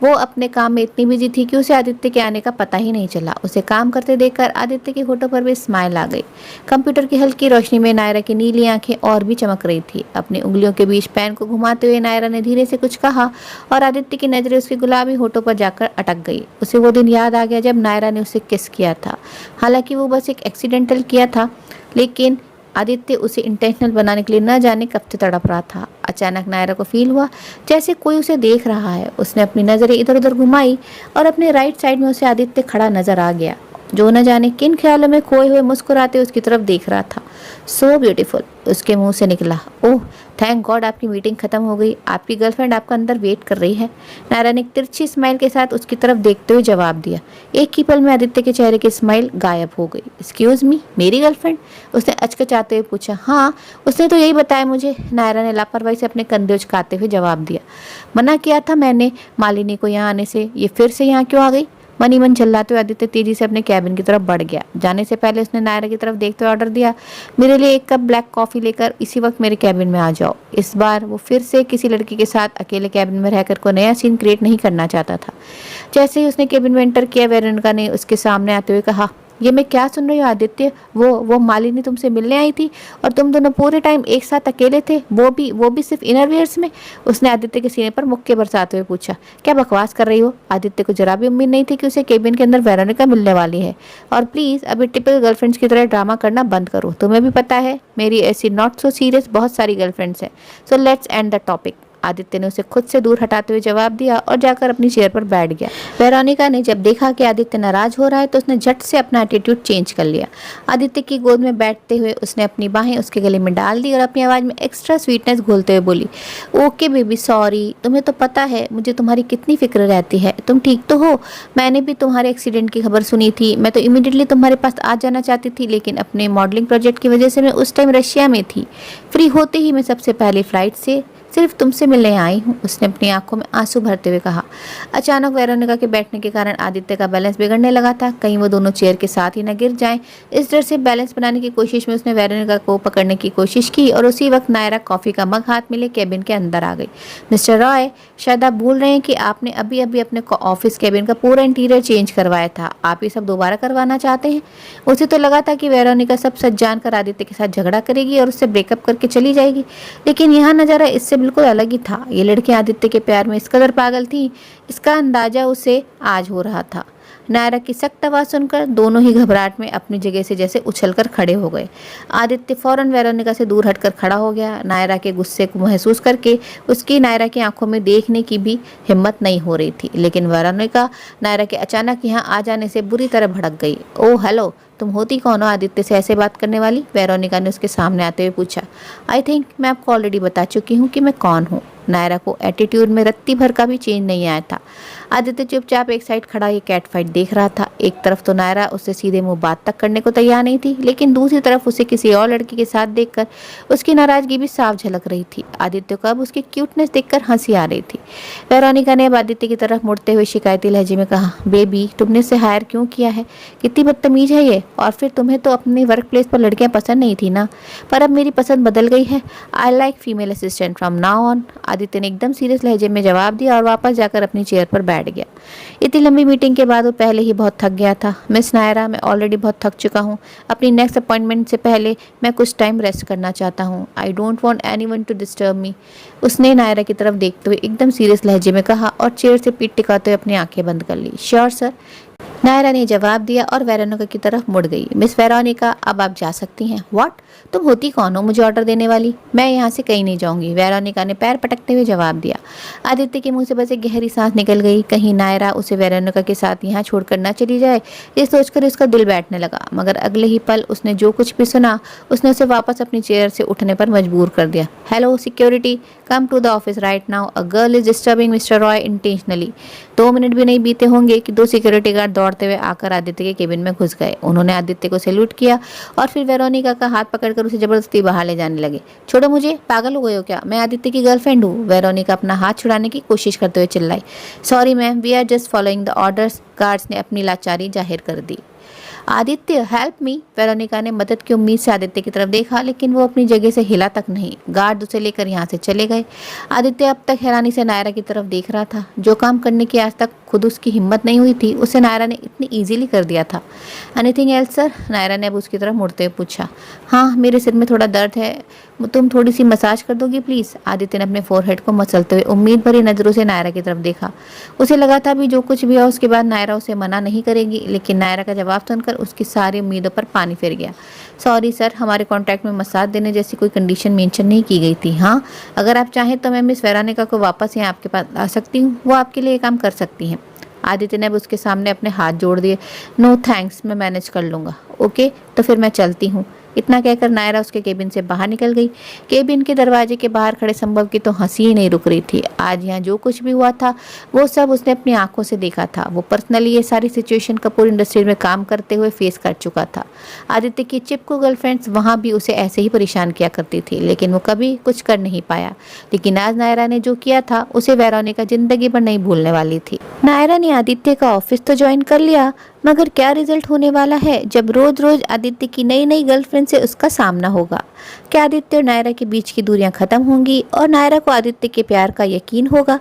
वो अपने काम में इतनी बिजी थी कि उसे आदित्य के आने का पता ही नहीं चला। उसे काम करते देखकर आदित्य के होठों पर भी स्माइल आ गई। कंप्यूटर की हल्की रोशनी में नायरा की नीली आंखें और भी चमक रही थी। अपनी उंगलियों के बीच पेन को घुमाते हुए नायरा ने धीरे से कुछ कहा और आदित्य की नजरें उसके गुलाबी होठों पर जाकर अटक गई। उसे वो दिन याद आ गया जब नायरा ने उसे किस किया था। हालांकि वो बस एक एक्सीडेंटल किया था, लेकिन आदित्य उसे इंटेंशनल बनाने के लिए न जाने कब से तड़प रहा था। अचानक नायरा को फील हुआ जैसे कोई उसे देख रहा है। उसने अपनी नज़रें इधर उधर घुमाई और अपने राइट साइड में उसे आदित्य खड़ा नजर आ गया, जो न जाने किन ख्यालों में खोए हुए मुस्कुराते उसकी तरफ देख रहा था। सो ब्यूटीफुल, उसके मुंह से निकला। ओह थैंक गॉड, आपकी मीटिंग खत्म हो गई, आपकी गर्लफ्रेंड आपका अंदर वेट कर रही है। नायरा ने एक तिरछी स्माइल के साथ उसकी तरफ देखते हुए जवाब दिया। एक ही पल में आदित्य के चेहरे की स्माइल गायब हो गई। एक्सक्यूज मी, मेरी गर्लफ्रेंड? उसने अचकचाते हुए पूछा। हाँ, उसने तो यही बताया मुझे, नायरा ने लापरवाही से अपने कंधे उचकाते हुए जवाब दिया। मना किया था मैंने मालिनी को यहाँ आने से, ये फिर से यहाँ क्यों आ गई? मनी मन चिल्लाते हुए आदित्य तेजी से अपने कैबिन की तरफ बढ़ गया। जाने से पहले उसने नायरा की तरफ देखते हुए ऑर्डर दिया, मेरे लिए एक कप ब्लैक कॉफी लेकर इसी वक्त मेरे कैबिन में आ जाओ। इस बार वो फिर से किसी लड़की के साथ अकेले कैबिन में रहकर कोई नया सीन क्रिएट नहीं करना चाहता था। जैसे ही उसने कैबिन में एंटर किया, वेरोनिका ने उसके सामने आते हुए कहा, ये मैं क्या सुन रही हूँ आदित्य? वो मालिनी तुमसे मिलने आई थी और तुम दोनों पूरे टाइम एक साथ अकेले थे, वो भी सिर्फ इनरवियर्स में? उसने आदित्य के सीने पर मुक्के बरसाते हुए पूछा। क्या बकवास कर रही हो? आदित्य को जरा भी उम्मीद नहीं थी कि उसे केबिन के अंदर वेरोनिका मिलने वाली है। और प्लीज अभी टिपिकल गर्लफ्रेंड्स की तरह ड्रामा करना बंद करो। तुम्हें भी पता है मेरी ऐसी नॉट सो सीरियस बहुत सारी गर्लफ्रेंड्स हैं। So let's end the topic. Aditya ने उसे खुद से दूर हटाते हुए जवाब दिया और जाकर अपनी चेयर पर बैठ गया। वेरोनिका ने जब देखा कि आदित्य नाराज हो रहा है तो उसने झट से अपना एटीट्यूड चेंज कर लिया। आदित्य की गोद में बैठते हुए उसने अपनी बाहें उसके गले में डाल दी और अपनी आवाज में एक्स्ट्रा स्वीटनेस घोलते हुए बोली, ओके बेबी, सॉरी। तुम्हें तो पता है मुझे तुम्हारी कितनी फिक्र रहती है। तुम ठीक तो हो? मैंने भी तुम्हारे एक्सीडेंट की खबर सुनी थी। मैं तो इमीडिएटली तुम्हारे पास आ जाना चाहती थी, लेकिन अपने मॉडलिंग प्रोजेक्ट की वजह से मैं उस टाइम रशिया में थी। फ्री होते ही मैं सबसे पहली फ्लाइट से सिर्फ तुमसे मिलने आई हूँ, उसने अपनी आंखों में आंसू भरते हुए कहा। अचानक वेरोनिका के बैठने के कारण आदित्य का बैलेंस बिगड़ने लगा था, कहीं वो दोनों चेयर के साथ ही न गिर जाएं। इस डर से बैलेंस बनाने की कोशिश में उसने वेरोनिका को पकड़ने की कोशिश की और उसी वक्त नायरा कॉफी का मग हाथ मिले कैबिन के अंदर आ गई। मिस्टर रॉय, शायद आप भूल रहे हैं कि आपने अभी अभी अपने ऑफिस कैबिन का पूरा इंटीरियर चेंज करवाया था। आप ये सब दोबारा करवाना चाहते हैं? उसे तो लगा था कि वेरोनिका सब सच जानकर आदित्य के साथ झगड़ा करेगी और उससे ब्रेकअप करके चली जाएगी, लेकिन यहाँ नजारा इससे बिल्कुल अलग ही था। ये लड़की आदित्य के प्यार में इस कदर पागल थी, इसका अंदाजा उसे आज हो रहा था। नायरा की सख्त आवाज सुनकर दोनों ही घबराहट में अपनी जगह से जैसे उछलकर खड़े हो गए। आदित्य फौरन वेरोनिका से दूर हटकर खड़ा हो गया। नायरा के गुस्से को महसूस करके उसकी नायरा की आंखों में देखने की भी हिम्मत नहीं हो रही थी, लेकिन वेरोनिका नायरा के अचानक यहाँ आ जाने से बुरी तरह भड़क गई। ओह हेलो, तुम होती कौन हो आदित्य से ऐसे बात करने वाली? वेरोनिका ने उसके सामने आते हुए पूछा। आई थिंक मैं आपको ऑलरेडी बता चुकी हूँ कि मैं कौन हूँ। नायरा को एटीट्यूड में रत्ती भर का भी चेंज नहीं आया था। आदित्य चुपचाप एक साइड खड़ा ये कैट फाइट देख रहा था। एक तरफ तो नायरा उससे सीधे मुंह बात तक करने को तैयार नहीं थी, लेकिन दूसरी तरफ उसे किसी और लड़की के साथ देखकर उसकी नाराजगी भी साफ झलक रही थी। आदित्य को अब उसकी क्यूटनेस देखकर हंसी आ रही थी। वेरोनिका ने अब आदित्य की तरफ मुड़ते हुए शिकायती लहजे में कहा, बेबी तुमने इसे हायर क्यों किया है? कितनी बदतमीज है ये। और फिर तुम्हें तो अपने वर्क प्लेस पर लड़कियां पसंद नहीं थी ना, पर अब मेरी पसंद बदल गई है। I like female assistant from now on. Aditya ने एकदम सीरियस लहजे में जवाब दिया और वापस जाकर अपनी चेयर पर बैठ गया। इतनी लंबी मीटिंग के बाद वो पहले ही बहुत थक गया था। मिस नायरा, मैं ऑलरेडी बहुत थक चुका हूँ। अपनी नेक्स्ट अपॉइंटमेंट से पहले मैं कुछ टाइम रेस्ट करना चाहता हूँ। I don't want anyone to disturb me, उसने नायरा की तरफ देखते हुए एकदम सीरियस लहजे में कहा और चेयर से पीठ टिकाते हुए अपनी आंखें बंद कर ली। Sure sir. नायरा ने जवाब दिया और वेरोनिका की तरफ मुड़ गई। मिस वेरोनिका, अब आप जा सकती हैं। व्हाट? तुम होती कौन हो मुझे ऑर्डर देने वाली? मैं यहाँ से कहीं नहीं जाऊंगी, वेरोनिका ने पैर पटकते हुए जवाब दिया। आदित्य के मुंह से बस एक गहरी सांस निकल गई। कहीं नायरा उसे वेरोनिका के साथ यहाँ छोड़कर न चली जाए, ये सोचकर उसका दिल बैठने लगा। मगर अगले ही पल उसने जो कुछ भी सुना उसने उसे वापस अपनी चेयर से उठने पर मजबूर कर दिया। Hello security, come to the office right now, a girl is disturbing mister Roy intentionally. 2 minute भी नहीं बीते होंगे कि 2 सिक्योरिटी गार्ड दौड़ते हुए आकर आदित्य के केबिन में घुस गए। उन्होंने आदित्य को सैल्यूट किया और फिर वेरोनिका का हाथ पकड़कर उसे जबरदस्ती बाहर ले जाने लगे। छोड़ो मुझे, पागल हो गए हो क्या? मैं आदित्य की गर्लफ्रेंड हूँ। वेरोनिका अपना हाथ छुड़ाने की कोशिश करते हुए चिल्लाई। Sorry ma'am, we are just following the orders. Guards ने अपनी लाचारी जाहिर कर दी। Aditya help me. वेरोनिका ने मदद की उम्मीद से आदित्य की तरफ देखा, लेकिन वो अपनी जगह से हिला तक नहीं। गार्ड उसे लेकर यहाँ से चले गए। आदित्य अब तक हैरानी से नायरा की तरफ देख रहा था। जो काम करने की आज तक खुद उसकी हिम्मत नहीं हुई थी, उसे नायरा ने इतनी इजीली कर दिया था। Anything else sir? नायरा ने अब उसकी तरफ मुड़ते हुए पूछा। हाँ, मेरे सिर में थोड़ा दर्द है, तुम थोड़ी सी मसाज कर दोगी प्लीज़? आदित्य ने अपने फोरहेड को मसलते हुए उम्मीद भरी नज़रों से नायरा की तरफ देखा। उसे लगा था भी जो कुछ भी हो उसके बाद नायरा उसे मना नहीं करेगी, लेकिन नायरा का जवाब सुनकर उसकी सारी उम्मीदों पर पानी फिर गया। सॉरी सर, हमारे कॉन्ट्रैक्ट में मसाज देने जैसी कोई कंडीशन मेंशन नहीं की गई थी। हाँ, अगर आप चाहें तो मैं मिस वेरोनिका को वापस यहाँ आपके पास आ सकती हूँ, वो आपके लिए ये काम कर सकती हैं। आदित्य ने अब उसके सामने अपने हाथ जोड़ दिए। नो थैंक्स, मैं मैनेज कर लूँगा। ओके, तो फिर मैं चलती हूँ। इतना कहकर नायरा उसके केबिन से बाहर निकल गई। केबिन के दरवाजे के बाहर खड़े संभव की तो हंसी ही नहीं रुक रही थी। आज यहाँ जो कुछ भी हुआ था वो सब उसने अपनी आंखों से देखा था। वो पर्सनली ये सारी सिचुएशन कपूर इंडस्ट्री में काम करते हुए फेस कर चुका था। आदित्य की चिपको गर्लफ्रेंड्स वहाँ भी उसे ऐसे ही परेशान किया करती थी, लेकिन वो कभी कुछ कर नहीं पाया। लेकिन आज नायरा ने जो किया था उसे वेरोनिका जिंदगी भर नहीं भूलने वाली थी। नायरा ने आदित्य का ऑफिस तो ज्वाइन कर लिया, मगर क्या रिजल्ट होने वाला है जब रोज रोज आदित्य की नई नई गर्लफ्रेंड से उसका सामना होगा? क्या आदित्य और नायरा के बीच की दूरियां खत्म होंगी और नायरा को आदित्य के प्यार का यकीन होगा?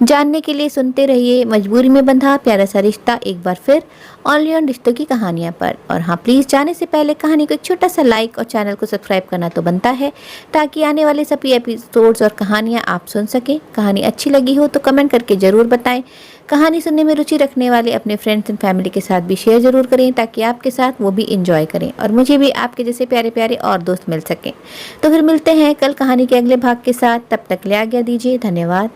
जानने के लिए सुनते रहिए मजबूरी में बंधा प्यारा सा रिश्ता एक बार फिर, ओनली ऑन रिश्तों की कहानियां पर। और हाँ, प्लीज़ जाने से पहले कहानी को एक छोटा सा लाइक और चैनल को सब्सक्राइब करना तो बनता है, ताकि आने वाले सभी एपिसोड्स और कहानियाँ आप सुन सकें। कहानी अच्छी लगी हो तो कमेंट करके ज़रूर बताएं। कहानी सुनने में रुचि रखने वाले अपने फ्रेंड्स एंड फैमिली के साथ भी शेयर जरूर करें, ताकि आपके साथ वो भी इंजॉय करें और मुझे भी आपके जैसे प्यारे प्यारे और दोस्त मिल सकें। तो फिर मिलते हैं कल कहानी के अगले भाग के साथ। तब तक ले आज्ञा दीजिए। धन्यवाद।